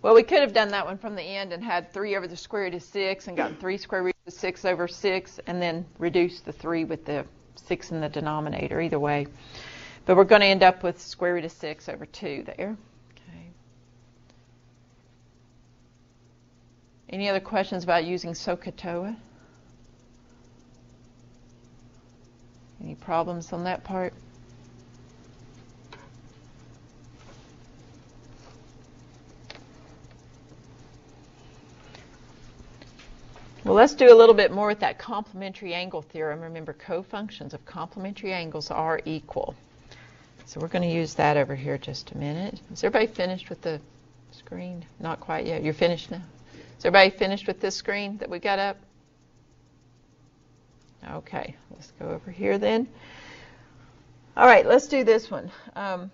Speaker 3: Well, we could have done that one from the end and had 3 over the square root of 6 and gotten 3 square root of 6 over 6 and then reduced the 3 with the 6 in the denominator, either way. But we're going to end up with square root of 6 over 2 there. Okay. Any other questions about using Sohcahtoa? problems on that part? Well, let's do a little bit more with that complementary angle theorem. Remember, cofunctions of complementary angles are equal. So we're going to use that over here just a minute. Is everybody finished with the screen? Not quite yet. You're finished now? Is everybody finished with this screen that we got up? Okay, let's go over here then. All right, let's do this one. Over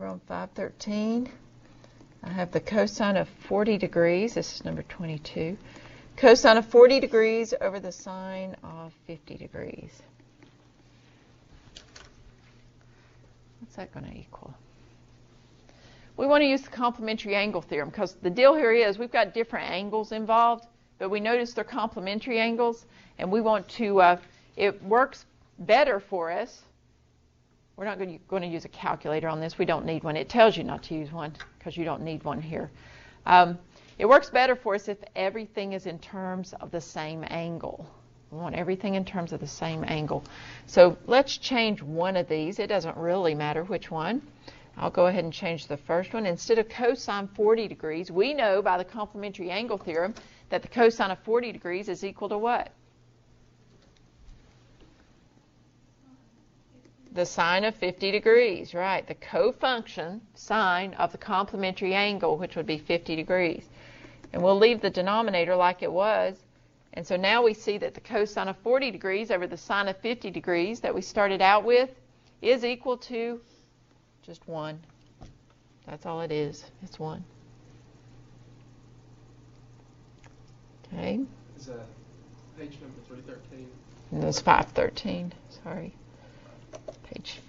Speaker 3: on 513. I have the cosine of 40 degrees. This is number 22. Cosine of 40 degrees over the sine of 50 degrees. What's that going to equal? We want to use the complementary angle theorem because the deal here is we've got different angles involved, but we notice they're complementary angles, and we want to, it works better for us. We're not going to use a calculator on this. We don't need one. It tells you not to use one because you don't need one here. It works better for us if everything is in terms of the same angle. We want everything in terms of the same angle. So let's change one of these. It doesn't really matter which one. I'll go ahead and change the first one. Instead of cosine 40 degrees, we know by the complementary angle theorem that the cosine of 40 degrees is equal to what? The sine of 50 degrees, right? The cofunction sine of the complementary angle, which would be 50 degrees. And we'll leave the denominator like it was. And so now we see that the cosine of 40 degrees over the sine of 50 degrees that we started out with is equal to just 1. That's all it is. It's 1. Okay.
Speaker 6: Is that page number 313?
Speaker 3: And it's 513. Sorry. Page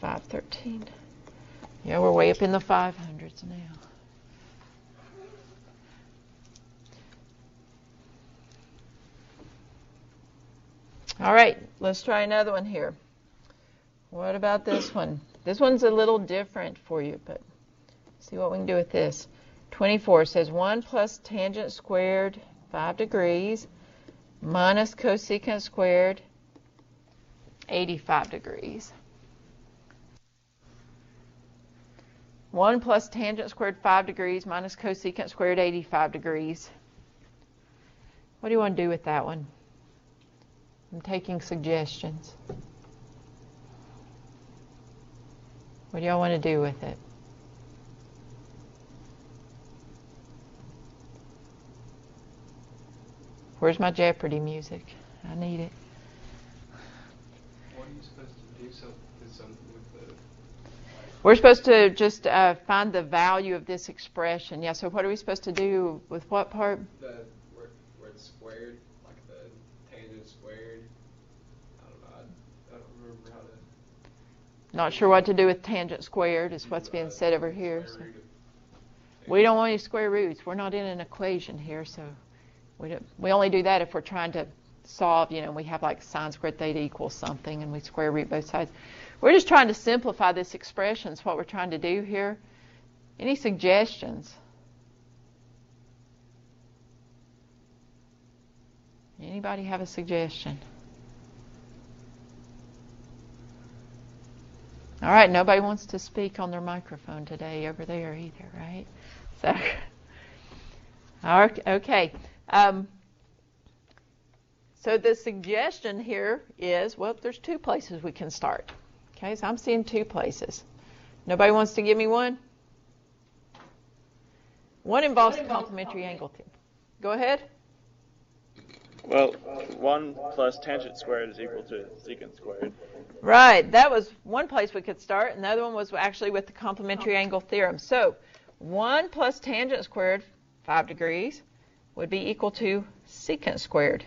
Speaker 3: 513. Yeah, we're way up in the 500s now. All right, let's try another one here. What about this one? This one's a little different for you, but see what we can do with this. 24 says 1 plus tangent squared 5 degrees minus cosecant squared 85 degrees. 1 plus tangent squared 5 degrees minus cosecant squared 85 degrees. What do you want to do with that one? I'm taking suggestions. What do y'all want to do with it? Where's my Jeopardy music? I need it.
Speaker 6: What are you supposed to do something with the...
Speaker 3: We're supposed to just find the value of this expression. Yeah, so what are we supposed to do with what part?
Speaker 6: Where it's squared, like the tangent squared. I don't know. I don't remember how to...
Speaker 3: Not sure what to do with tangent squared is what's being said over here. So. We don't want any square roots. We're not in an equation here, so we only do that if we're trying to solve, we have like sine squared theta equals something and we square root both sides. We're just trying to simplify this expression is what we're trying to do here. Any suggestions? Anybody have a suggestion? All right, nobody wants to speak on their microphone today over there either, right? So, okay. So the suggestion here is, well, there's 2 places we can start. Okay, so I'm seeing 2 places. Nobody wants to give me one? One involves the complementary angle theorem. Go ahead.
Speaker 7: Well, 1 plus tangent squared is equal to secant squared.
Speaker 3: Right, that was one place we could start. Another one was actually with the complementary angle theorem. So 1 plus tangent squared 5 degrees would be equal to secant squared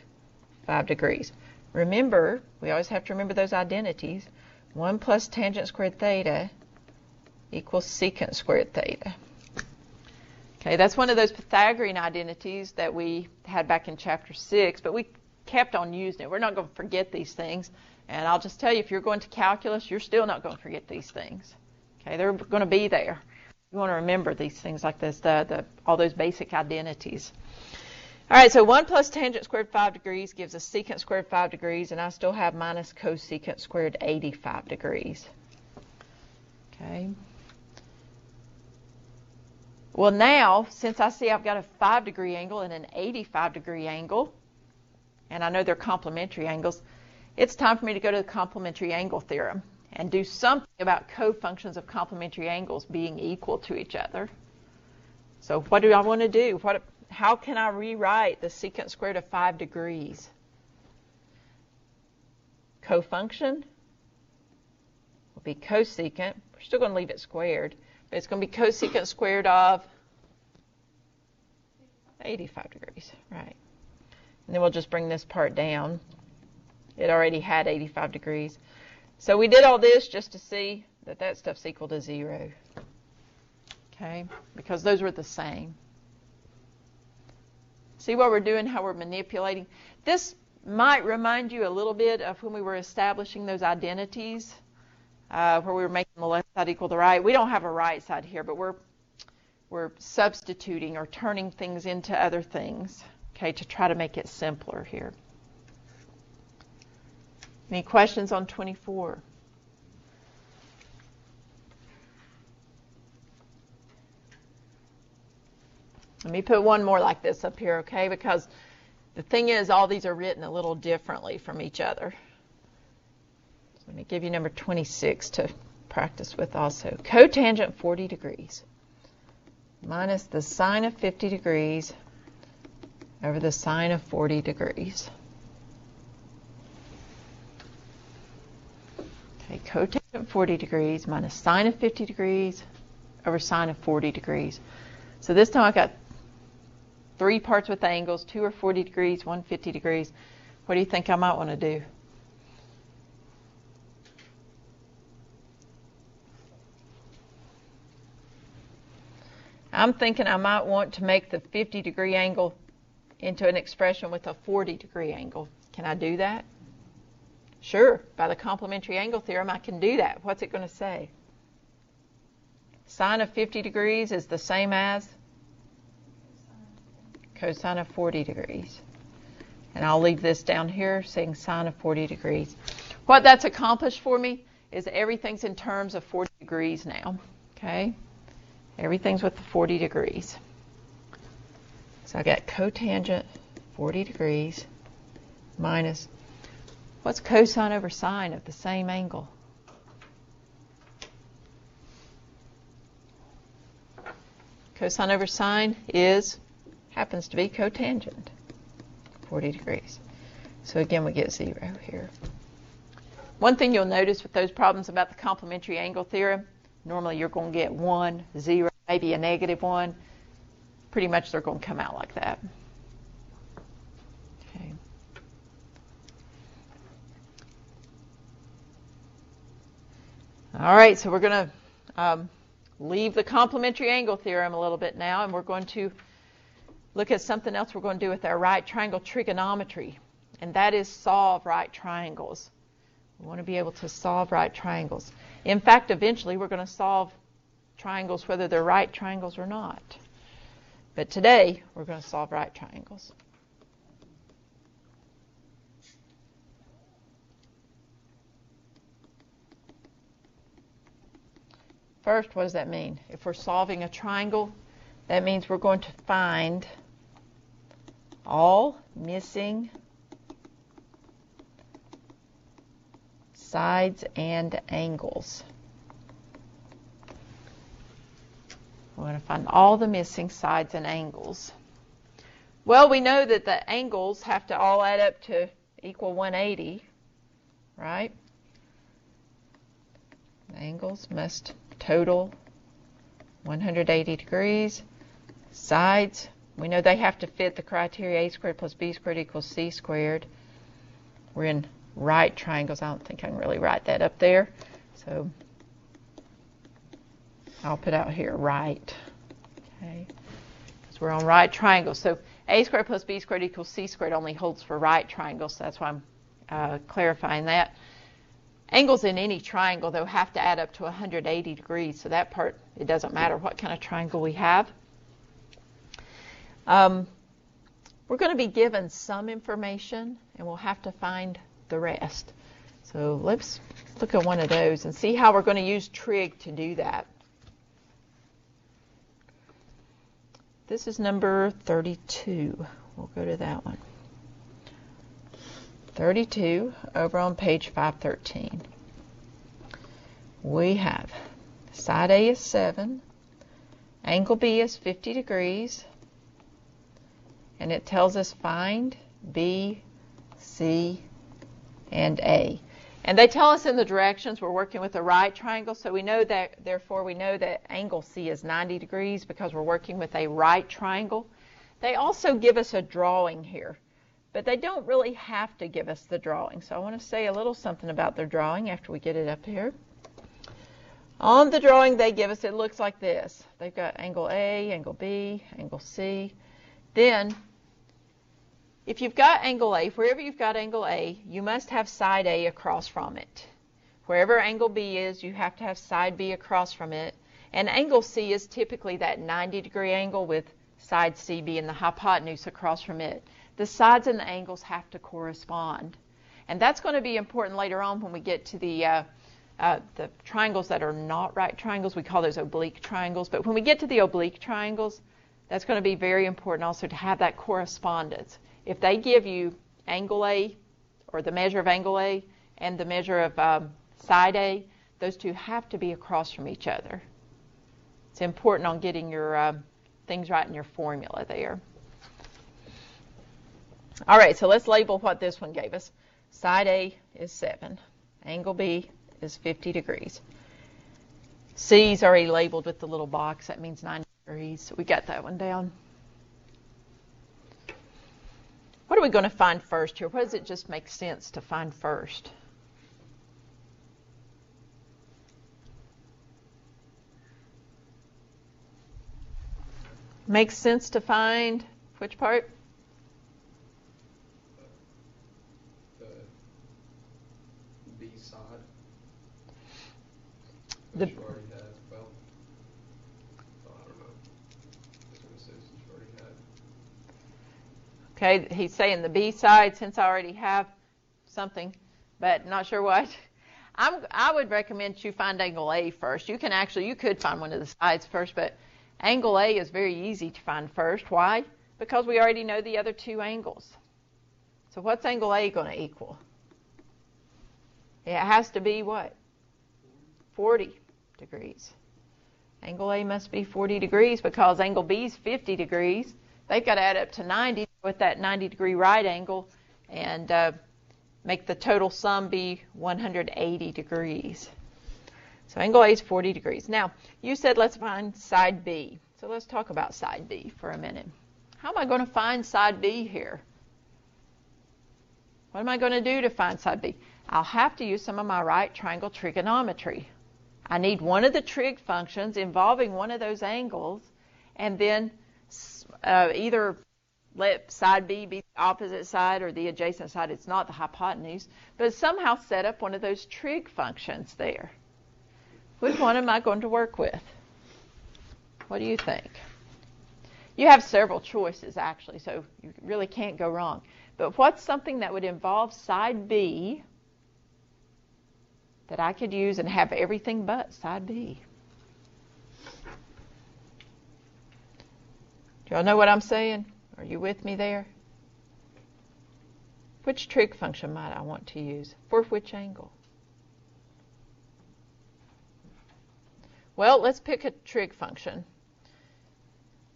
Speaker 3: 5 degrees. Remember, we always have to remember those identities. 1 plus tangent squared theta equals secant squared theta. Okay, that's one of those Pythagorean identities that we had back in chapter 6, but we kept on using it. We're not going to forget these things. And I'll just tell you, if you're going to calculus, you're still not going to forget these things. Okay, they're going to be there. You want to remember these things like this, all those basic identities. All right, so 1 plus tangent squared 5 degrees gives us secant squared 5 degrees, and I still have minus cosecant squared 85 degrees. Okay. Well, now, since I see I've got a 5-degree angle and an 85-degree angle, and I know they're complementary angles, it's time for me to go to the complementary angle theorem and do something about cofunctions of complementary angles being equal to each other. So what do I want to do? How can I rewrite the secant squared of 5 degrees? Cofunction will be cosecant. We're still going to leave it squared, but it's going to be cosecant squared of 85 degrees, right? And then we'll just bring this part down. It already had 85 degrees. So we did all this just to see that that stuff's equal to 0. Okay, because those were the same. See what we're doing, how we're manipulating? This might remind you a little bit of when we were establishing those identities, where we were making the left side equal to the right. We don't have a right side here, but we're substituting or turning things into other things, okay, to try to make it simpler here. Any questions on 24? Let me put one more like this up here, okay? Because the thing is, all these are written a little differently from each other. So let me give you number 26 to practice with also. Cotangent 40 degrees minus the sine of 50 degrees over the sine of 40 degrees. Okay, cotangent 40 degrees minus sine of 50 degrees over sine of 40 degrees. So this time I've got 3 parts with angles. 2 are 40 degrees, 1 50 degrees. What do you think I might want to do? I'm thinking I might want to make the 50-degree angle into an expression with a 40-degree angle. Can I do that? Sure. By the complementary angle theorem, I can do that. What's it going to say? Sine of 50 degrees is the same as cosine of 40 degrees. And I'll leave this down here saying sine of 40 degrees. What that's accomplished for me is everything's in terms of 40 degrees now. Okay? Everything's with the 40 degrees. So I got cotangent 40 degrees minus, what's cosine over sine of the same angle? Cosine over sine happens to be cotangent 40 degrees. So again, we get 0 here. One thing you'll notice with those problems about the complementary angle theorem, normally you're going to get 1, 0, maybe a -1. Pretty much they're going to come out like that. Okay. All right, so we're going to leave the complementary angle theorem a little bit now, and we're going to look at something else we're going to do with our right triangle trigonometry, and that is solve right triangles. We want to be able to solve right triangles. In fact, eventually we're going to solve triangles whether they're right triangles or not. But today we're going to solve right triangles. First, what does that mean? If we're solving a triangle, that means we're going to find all missing sides and angles. We're going to find all the missing sides and angles. Well, we know that the angles have to all add up to equal 180, right? The angles must total 180 degrees. Sides, we know they have to fit the criteria a squared plus b squared equals c squared. We're in right triangles. I don't think I can really write that up there. So I'll put out here right. Okay, because we're on right triangles. So a squared plus b squared equals c squared only holds for right triangles. So that's why I'm clarifying that. Angles in any triangle, though, have to add up to 180 degrees. So that part, it doesn't matter what kind of triangle we have. we're going to be given some information, and we'll have to find the rest. So let's look at one of those and see how we're going to use trig to do that. This is number 32. We'll go to that one. 32 over on page 513. We have side A is 7, angle B is 50 degrees, and it tells us find B, C, and A. And they tell us in the directions we're working with a right triangle, so we know that, therefore we know that angle C is 90 degrees because we're working with a right triangle. They also give us a drawing here, but they don't really have to give us the drawing. So I want to say a little something about their drawing after we get it up here. On the drawing they give us, it looks like this. They've got angle A, angle B, angle C. Then, if you've got angle A, wherever you've got angle A, you must have side A across from it. Wherever angle B is, you have to have side B across from it. And angle C is typically that 90-degree angle with side C being the hypotenuse across from it. The sides and the angles have to correspond. And that's going to be important later on when we get to the triangles that are not right triangles. We call those oblique triangles. But when we get to the oblique triangles, that's going to be very important also to have that correspondence. If they give you angle A, or the measure of angle A, and the measure of side A, those two have to be across from each other. It's important on getting your things right in your formula there. All right, so let's label what this one gave us. Side A is 7. Angle B is 50 degrees. C is already labeled with the little box. That means 90 degrees. So we got that one down. What are we going to find first here? What does it just make sense to find first? Makes sense to find which part?
Speaker 6: The B side.
Speaker 3: The
Speaker 6: You already had, well, I don't know. This one says you already had.
Speaker 3: Okay, he's saying the B side since I already have something, but not sure what. I would recommend you find angle A first. You could find one of the sides first, but angle A is very easy to find first. Why? Because we already know the other two angles. So what's angle A going to equal? It has to be what? 40 degrees. Angle A must be 40 degrees because angle B is 50 degrees. They've got to add up to 90 with that 90-degree right angle and make the total sum be 180 degrees. So angle A is 40 degrees. Now, you said let's find side B. So let's talk about side B for a minute. How am I going to find side B here? What am I going to do to find side B? I'll have to use some of my right triangle trigonometry. I need one of the trig functions involving one of those angles, and then either let side B be the opposite side or the adjacent side. It's not the hypotenuse, but somehow set up one of those trig functions there. Which one am I going to work with? What do you think? You have several choices, actually, so you really can't go wrong. But what's something that would involve side B that I could use and have everything but side B? Do y'all know what I'm saying? Are you with me there? Which trig function might I want to use? For which angle? Well, let's pick a trig function.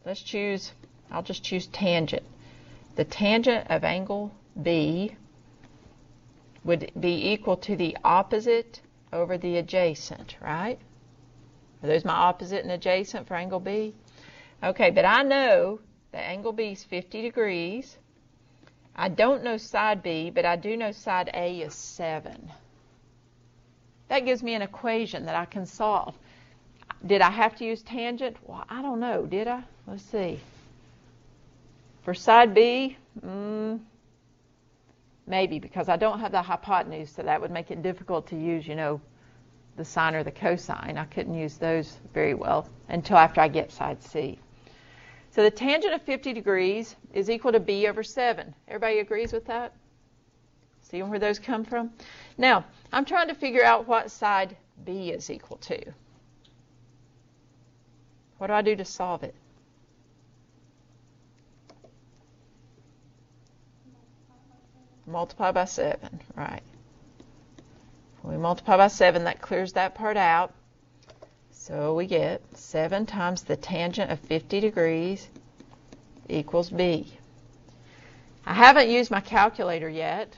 Speaker 3: I'll just choose tangent. The tangent of angle B would be equal to the opposite over the adjacent, right? Are those my opposite and adjacent for angle B? Okay, but I know that angle B is 50 degrees. I don't know side B, but I do know side A is 7. That gives me an equation that I can solve. Did I have to use tangent? Well, I don't know. Did I? Let's see. For side B, maybe, because I don't have the hypotenuse, so that would make it difficult to use, the sine or the cosine. I couldn't use those very well until after I get side C. So the tangent of 50 degrees is equal to b over 7. Everybody agrees with that? See where those come from? Now, I'm trying to figure out what side b is equal to. What do I do to solve it? Multiply by 7, right. When we multiply by 7, that clears that part out. So we get 7 times the tangent of 50 degrees equals b. I haven't used my calculator yet.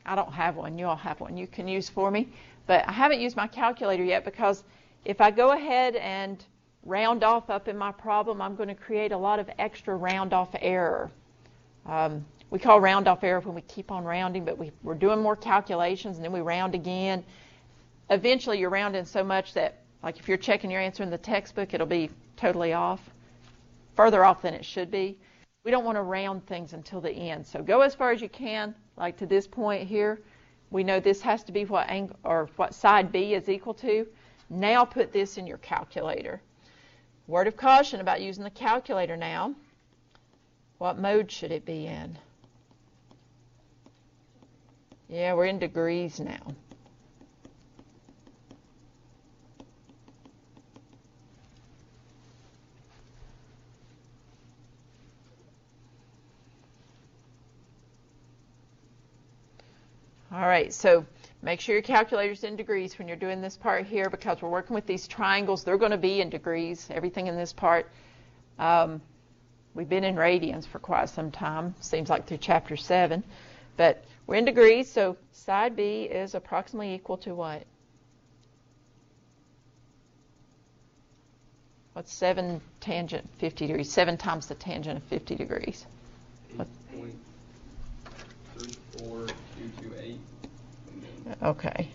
Speaker 3: I don't have one. You all have one you can use for me. But I haven't used my calculator yet because if I go ahead and round off up in my problem, I'm going to create a lot of extra round off error. We call round off error when we keep on rounding, but we're doing more calculations and then we round again. Eventually you're rounding so much that, like if you're checking your answer in the textbook, it'll be totally off, further off than it should be. We don't want to round things until the end. So go as far as you can, like to this point here. We know this has to be what angle or what side B is equal to. Now put this in your calculator. Word of caution about using the calculator now. What mode should it be in? Yeah, we're in degrees now. All right, so make sure your calculator's in degrees when you're doing this part here because we're working with these triangles. They're going to be in degrees, everything in this part. We've been in radians for quite some time, seems like through chapter 7. But we're in degrees, so side B is approximately equal to what? What's 7 tangent 50 degrees? 7 times the tangent of 50 degrees.
Speaker 6: 8.34, 228.
Speaker 3: Okay.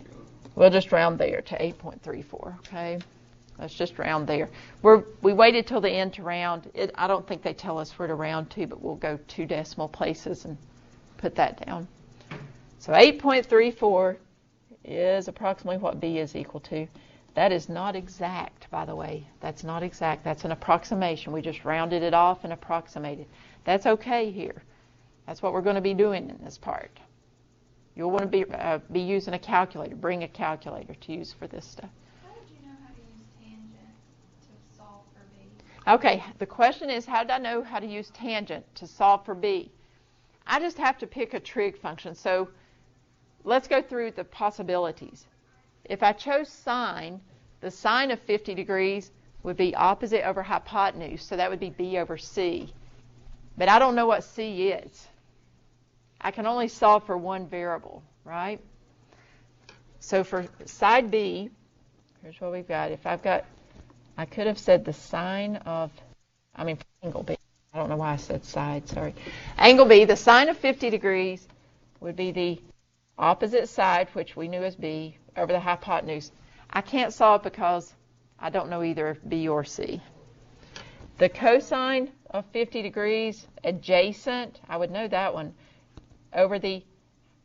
Speaker 3: We'll just round there to 8.34, okay? Let's just round there. We waited till the end to round. I don't think they tell us where to round to, but we'll go 2 decimal places and put that down. So 8.34 is approximately what B is equal to. That is not exact, by the way. That's not exact. That's an approximation. We just rounded it off and approximated. That's okay here. That's what we're going to be doing in this part. You'll want to be using a calculator. Bring a calculator to use for this stuff.
Speaker 5: How did you know how to use tangent to solve for B?
Speaker 3: Okay, the question is, how did I know how to use tangent to solve for B? I just have to pick a trig function. So let's go through the possibilities. If I chose sine, the sine of 50 degrees would be opposite over hypotenuse, so that would be B over C. But I don't know what C is. I can only solve for one variable, right? So for side B, here's what we've got. I could have said the sine of, angle B. I don't know why I said side, sorry. Angle B, the sine of 50 degrees would be the opposite side, which we knew as B, over the hypotenuse. I can't solve because I don't know either B or C. The cosine of 50 degrees adjacent, I would know that one, over the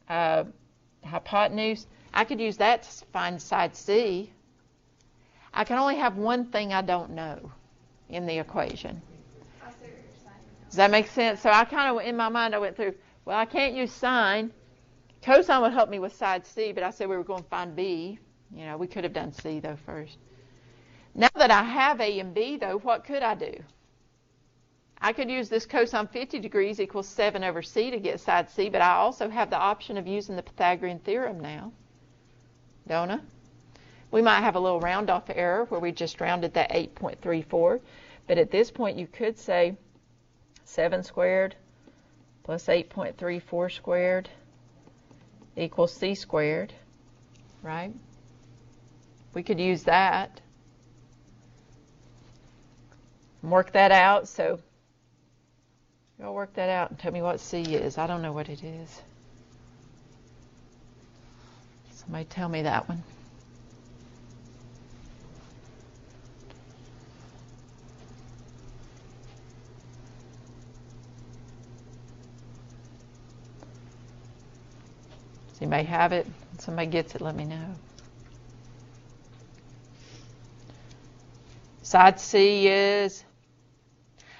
Speaker 3: hypotenuse. I could use that to find side C. I can only have one thing I don't know in the equation.
Speaker 5: I see what you're saying.
Speaker 3: Does that make sense? So I kind of, in my mind, I went through, well, I can't use sine. Cosine would help me with side C, but I said we were going to find B. You know, we could have done C, though, first. Now that I have A and B, though, what could I do? I could use this cosine 50 degrees equals 7 over C to get side C, but I also have the option of using the Pythagorean Theorem now. Don't I? We might have a little round-off error where we just rounded that 8.34, but at this point you could say 7 squared plus 8.34 squared equals C squared, right? We could use that and work that out. So y'all work that out and tell me what C is. I don't know what it is. Somebody tell me that one. Does anybody have it? If somebody gets it, let me know. Side C is,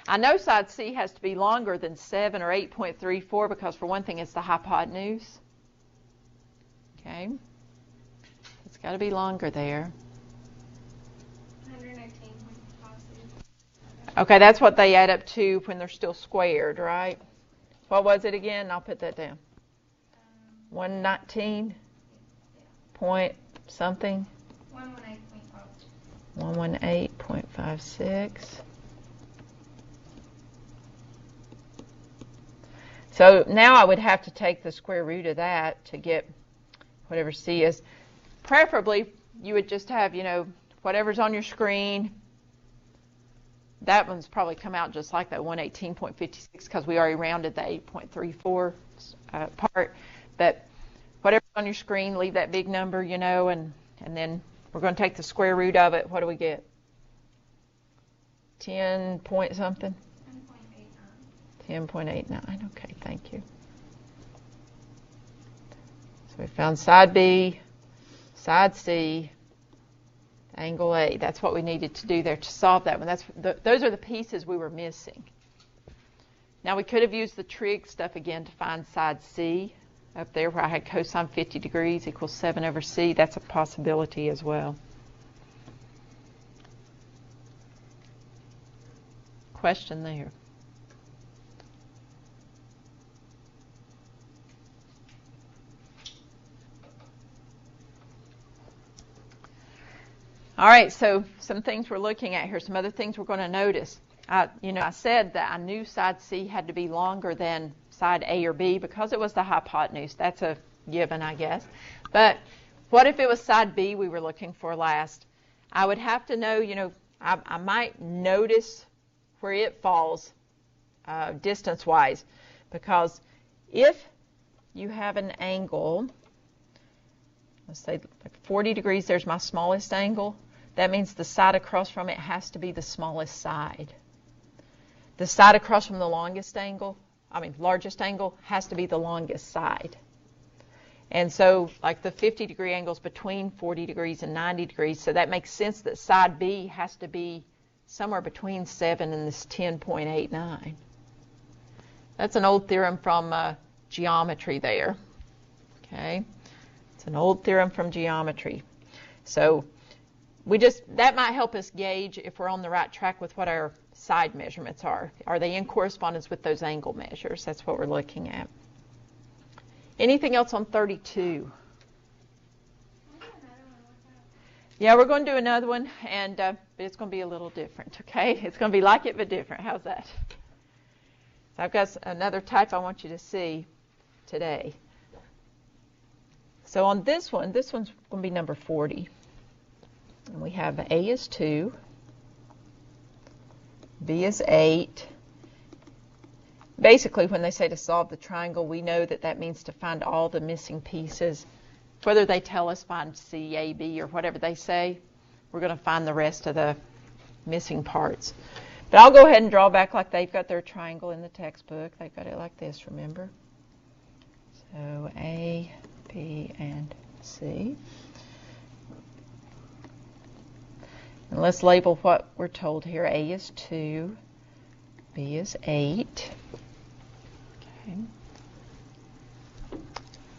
Speaker 3: I know side C has to be longer than 7 or 8.34 because, for one thing, it's the hypotenuse. Okay? It's got to be longer there.
Speaker 5: 118 positive.
Speaker 3: Okay, that's what they add up to when they're still squared, right? What was it again? I'll put that down. 119 point something? 118.56. So now I would have to take the square root of that to get whatever C is. Preferably, you would just have, whatever's on your screen. That one's probably come out just like that 118.56 because we already rounded the 8.34 part. But whatever's on your screen, leave that big number, and then we're going to take the square root of it. What do we get? 10 point something? 10.89. Okay, thank you. So we found side B, side C, angle A. That's what we needed to do there to solve that one. Those are the pieces we were missing. Now we could have used the trig stuff again to find side C up there where I had cosine 50 degrees equals 7 over C. That's a possibility as well. Question there. All right, so some things we're looking at here, some other things we're going to notice. I said that I knew side C had to be longer than side A or B because it was the hypotenuse. That's a given, I guess. But what if it was side B we were looking for last? I would have to know, I might notice where it falls distance-wise, because if you have an angle, let's say like 40 degrees, there's my smallest angle. That means the side across from it has to be the smallest side. The side across from the largest angle has to be the longest side. And so like the 50 degree angles between 40 degrees and 90 degrees, so that makes sense that side B has to be somewhere between 7 and this 10.89. That's an old theorem from geometry there. Okay, it's an old theorem from geometry. So that might help us gauge if we're on the right track with what our side measurements are. Are they in correspondence with those angle measures? That's what we're looking at. Anything else on 32? Yeah, we're going to do another one, but it's going to be a little different, okay? It's going to be like it, but different. How's that? So I've got another type I want you to see today. So on this one's going to be number 40. And we have A is 2, B is 8. Basically, when they say to solve the triangle, we know that means to find all the missing pieces. Whether they tell us find C, A, B, or whatever they say, we're going to find the rest of the missing parts. But I'll go ahead and draw back like they've got their triangle in the textbook. They've got it like this, remember? So A, B, and C. And let's label what we're told here. A is 2, B is 8. Okay.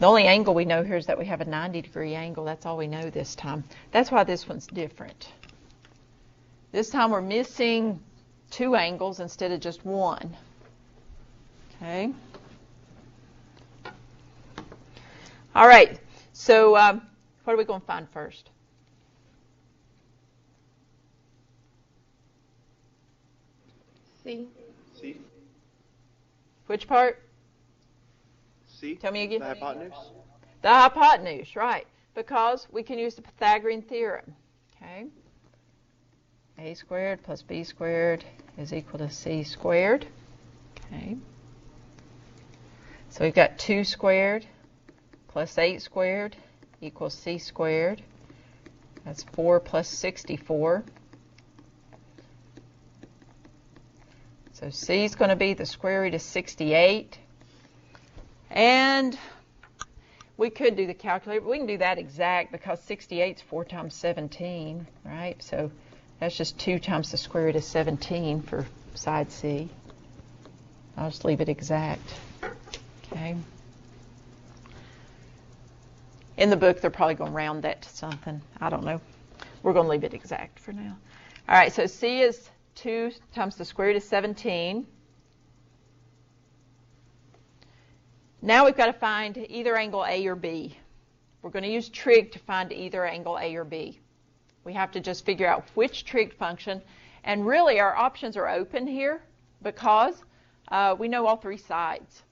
Speaker 3: The only angle we know here is that we have a 90-degree angle. That's all we know this time. That's why this one's different. This time we're missing 2 angles instead of just 1. Okay. All right. So what are we going to find first?
Speaker 6: C.
Speaker 3: Which part?
Speaker 7: C.
Speaker 3: Tell me again.
Speaker 7: The hypotenuse.
Speaker 3: The hypotenuse, right. Because we can use the Pythagorean Theorem. Okay. A squared plus B squared is equal to C squared. Okay. So we've got 2 squared plus 8 squared equals C squared. That's 4 plus 64. So C is going to be the square root of 68. And we could do the calculator, but we can do that exact because 68 is 4 times 17, right? So that's just 2 times the square root of 17 for side C. I'll just leave it exact. Okay. In the book, they're probably going to round that to something. I don't know. We're going to leave it exact for now. All right, so C is 2 times the square root of 17. Now we've got to find either angle A or B. We're going to use trig to find either angle A or B. We have to just figure out which trig function. And really, our options are open here because we know all three sides.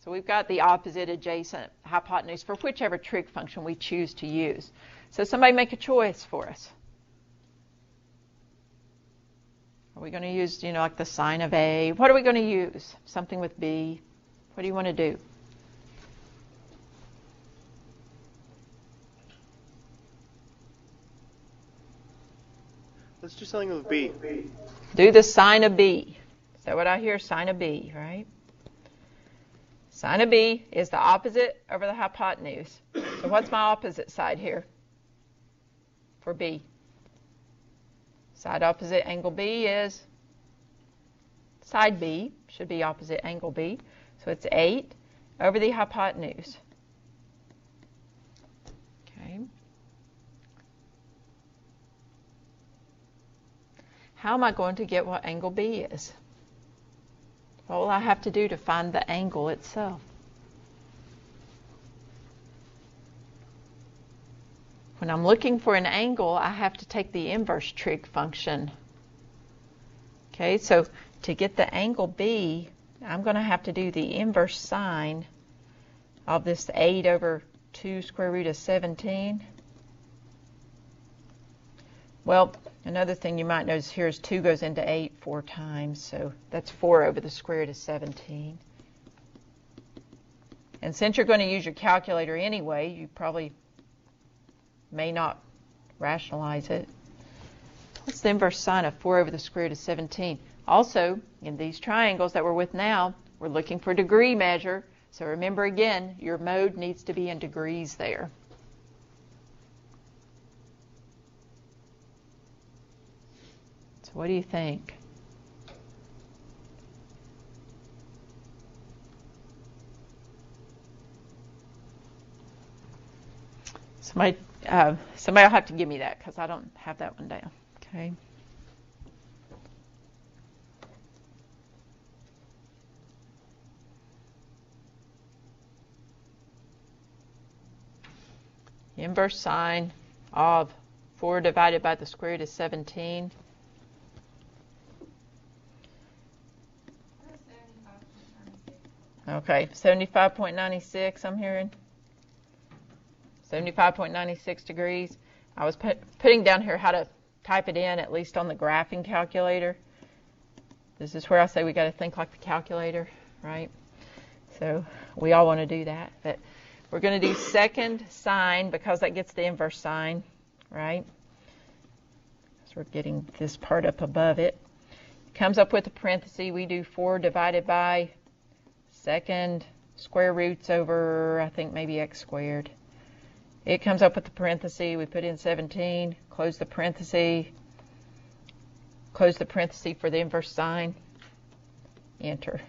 Speaker 3: So we've got the opposite, adjacent, hypotenuse for whichever trig function we choose to use. So somebody make a choice for us. Are we going to use, like the sine of A? What are we going to use? Something with B? What do you want to do?
Speaker 6: Let's do something with B.
Speaker 3: Do the sine of B. Is that what I hear? Sine of B, right? Sine of B is the opposite over the hypotenuse. So what's my opposite side here for B? Side opposite angle B is side B. Should be opposite angle B. So it's 8 over the hypotenuse. Okay. How am I going to get what angle B is? What will I have to do to find the angle itself? When I'm looking for an angle, I have to take the inverse trig function. Okay, so to get the angle B, I'm going to have to do the inverse sine of this 8 over 2 square root of 17. Well, another thing you might notice here is 2 goes into 8 4 times, so that's 4 over the square root of 17. And since you're going to use your calculator anyway, you probably may not rationalize it. What's the inverse sine of 4 over the square root of 17? Also, in these triangles that we're with now, we're looking for degree measure. So remember again, your mode needs to be in degrees there. So what do you think? Somebody will have to give me that because I don't have that one down. Okay. Inverse sine of 4 divided by the square root of 17. Okay, 75.96 I'm hearing. 75.96 degrees. I was putting down here how to type it in, at least on the graphing calculator. This is where I say we got to think like the calculator, right? So we all want to do that. But we're going to do second sine because that gets the inverse sine, right? So we're getting this part up above it. It comes up with a parenthesis. We do 4 divided by second square roots over, I think, maybe x squared. It comes up with the parenthesis. We put in 17, close the parenthesis for the inverse sine, enter.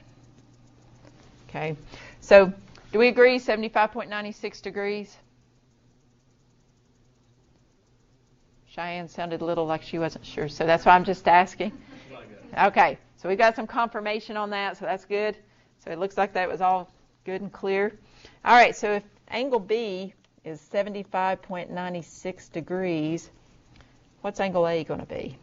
Speaker 3: Okay, so do we agree 75.96 degrees? Cheyenne sounded a little like she wasn't sure, so that's why I'm just asking. Okay, so we got some confirmation on that, so that's good. So it looks like that was all good and clear. All right, so if angle B is 75.96 degrees, what's angle A going to be?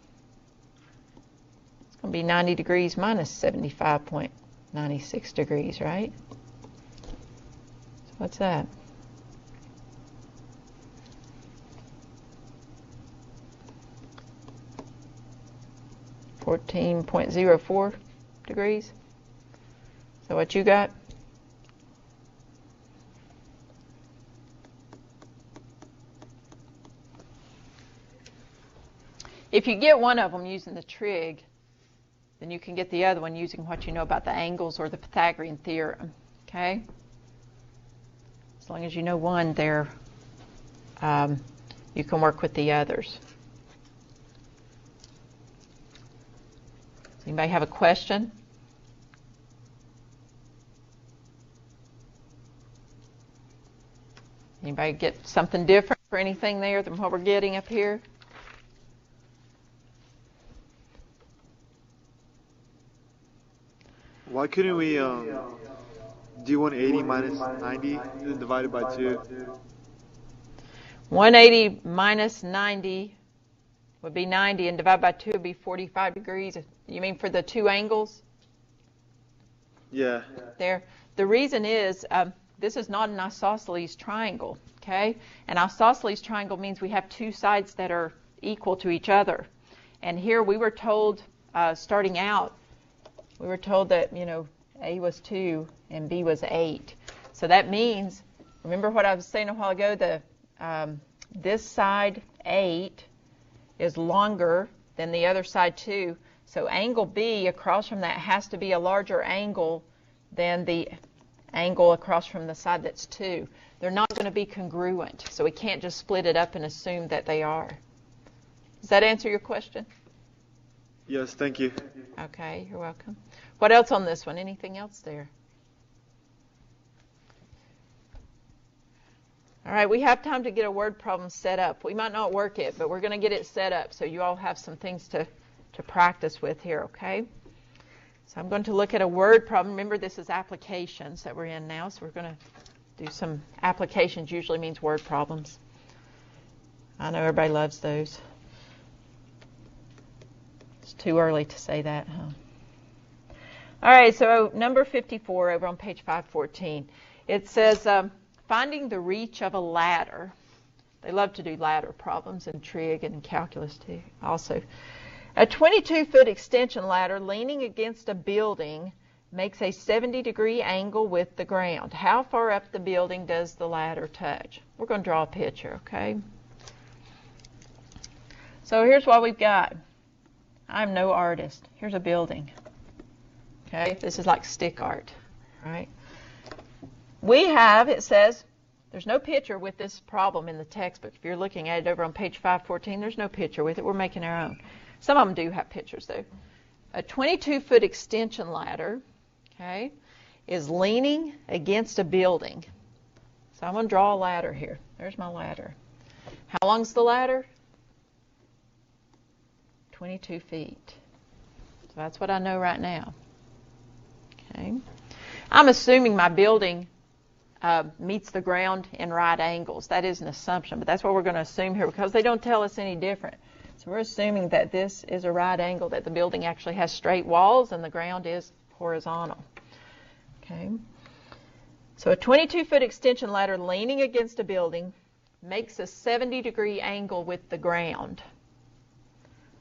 Speaker 3: It's going to be 90 degrees minus 75.96 degrees, right? So what's that? (14.04 degrees. So what you got? If you get one of them using the trig, then you can get the other one using what you know about the angles or the Pythagorean Theorem, okay? As long as you know one there, you can work with the others. Anybody have a question? Anybody get something different for anything there than what we're getting up here?
Speaker 8: Why couldn't we do 180 minus 90 and then divide it by 2?
Speaker 3: 180 minus 90 would be 90, and divide by 2 would be 45 degrees. You mean for the two angles?
Speaker 8: Yeah.
Speaker 3: There. The reason is this is not an isosceles triangle, okay? An isosceles triangle means we have two sides that are equal to each other. And here we were told, starting out, we were told that, A was 2 and B was 8. So that means, remember what I was saying a while ago, this side 8 is longer than the other side 2. So angle B across from that has to be a larger angle than the angle across from the side that's 2. They're not going to be congruent, so we can't just split it up and assume that they are. Does that answer your question?
Speaker 8: Yes, thank you.
Speaker 3: Okay, you're welcome. What else on this one? Anything else there? All right, we have time to get a word problem set up. We might not work it, but we're going to get it set up so you all have some things to practice with here, okay? So I'm going to look at a word problem. Remember, this is applications that we're in now, so we're going to do some applications. Usually means word problems. I know everybody loves those. It's too early to say that, huh? All right, so number 54 over on page 514. It says, finding the reach of a ladder. They love to do ladder problems in trig and calculus too, also. A 22-foot extension ladder leaning against a building makes a 70-degree angle with the ground. How far up the building does the ladder touch? We're going to draw a picture, okay? So here's what we've got. I'm no artist. Here's a building. Okay, this is like stick art, right? We have, it says, there's no picture with this problem in the textbook. If you're looking at it over on page 514, there's no picture with it. We're making our own. Some of them do have pictures, though. A 22-foot extension ladder, okay, is leaning against a building. So I'm going to draw a ladder here. There's my ladder. How long's the ladder? 22 feet. So that's what I know right now. Okay. I'm assuming my building meets the ground in right angles. That is an assumption, but that's what we're going to assume here because they don't tell us any different. So we're assuming that this is a right angle, that the building actually has straight walls and the ground is horizontal. Okay. So a 22-foot extension ladder leaning against a building makes a 70-degree angle with the ground.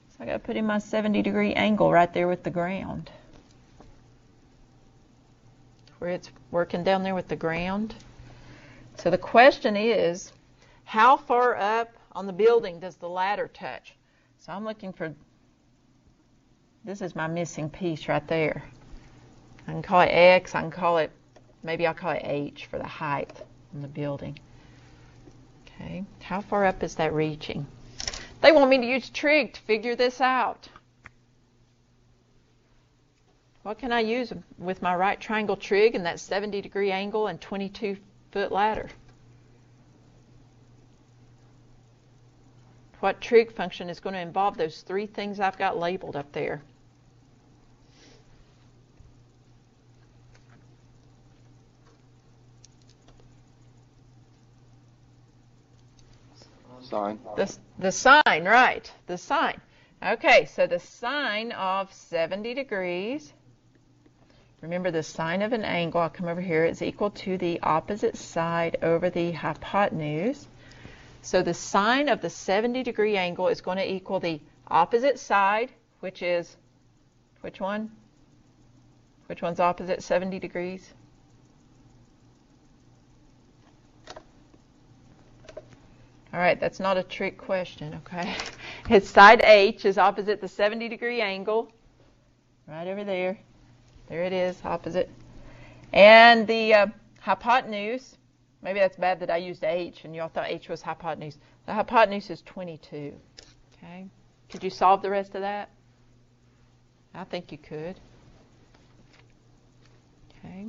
Speaker 3: So I got to put in my 70-degree angle right there with the ground. Where it's working down there with the ground. So the question is, how far up on the building does the ladder touch? So I'm looking for, this is my missing piece right there. I can call it X, I can call it, maybe I'll call it H for the height on the building. Okay, how far up is that reaching? They want me to use trig to figure this out. What can I use with my right triangle trig and that 70-degree angle and 22-foot ladder? What trig function is going to involve those three things I've got labeled up there?
Speaker 6: Sine.
Speaker 3: The sine, right. The sine. Okay, so the sine of 70 degrees, remember the sine of an angle, I'll come over here, is equal to the opposite side over the hypotenuse. So the sine of the 70-degree angle is going to equal the opposite side, which is, which one? Which one's opposite 70 degrees? All right, that's not a trick question, okay? It's side H is opposite the 70-degree angle, right over there. There it is, opposite. And the hypotenuse, maybe that's bad that I used H and y'all thought H was hypotenuse. The hypotenuse is 22, okay? Could you solve the rest of that? I think you could. Okay.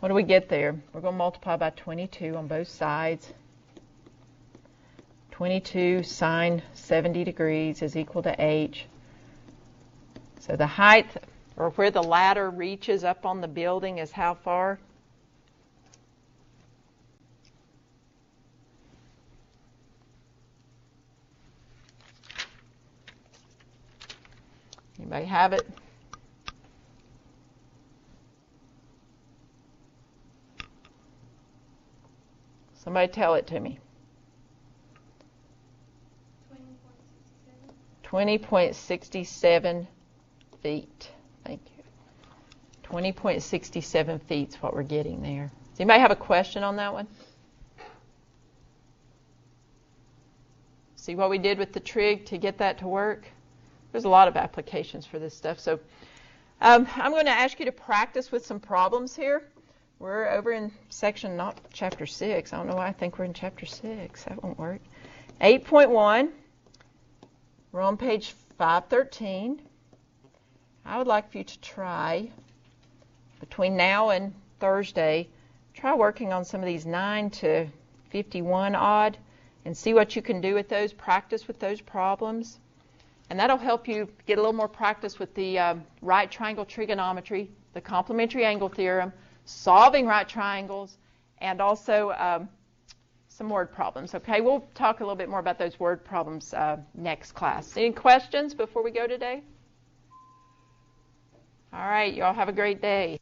Speaker 3: What do we get there? We're going to multiply by 22 on both sides. 22 sine 70 degrees is equal to h. So the height, or where the ladder reaches up on the building, is how far? Anybody have it? Somebody tell it to me. 20.67 feet. Thank you. 20.67 feet is what we're getting there. Does anybody have a question on that one? See what we did with the trig to get that to work? There's a lot of applications for this stuff. So I'm going to ask you to practice with some problems here. We're over in section, not chapter 6. I don't know why I think we're in chapter 6. That won't work. 8.1. We're on page 513. I would like for you to try, between now and Thursday, try working on some of these 9 to 51 odd and see what you can do with those. Practice with those problems. And that'll help you get a little more practice with the right triangle trigonometry, the complementary angle theorem, solving right triangles, and also some word problems. Okay, we'll talk a little bit more about those word problems next class. Any questions before we go today? All right, you all have a great day.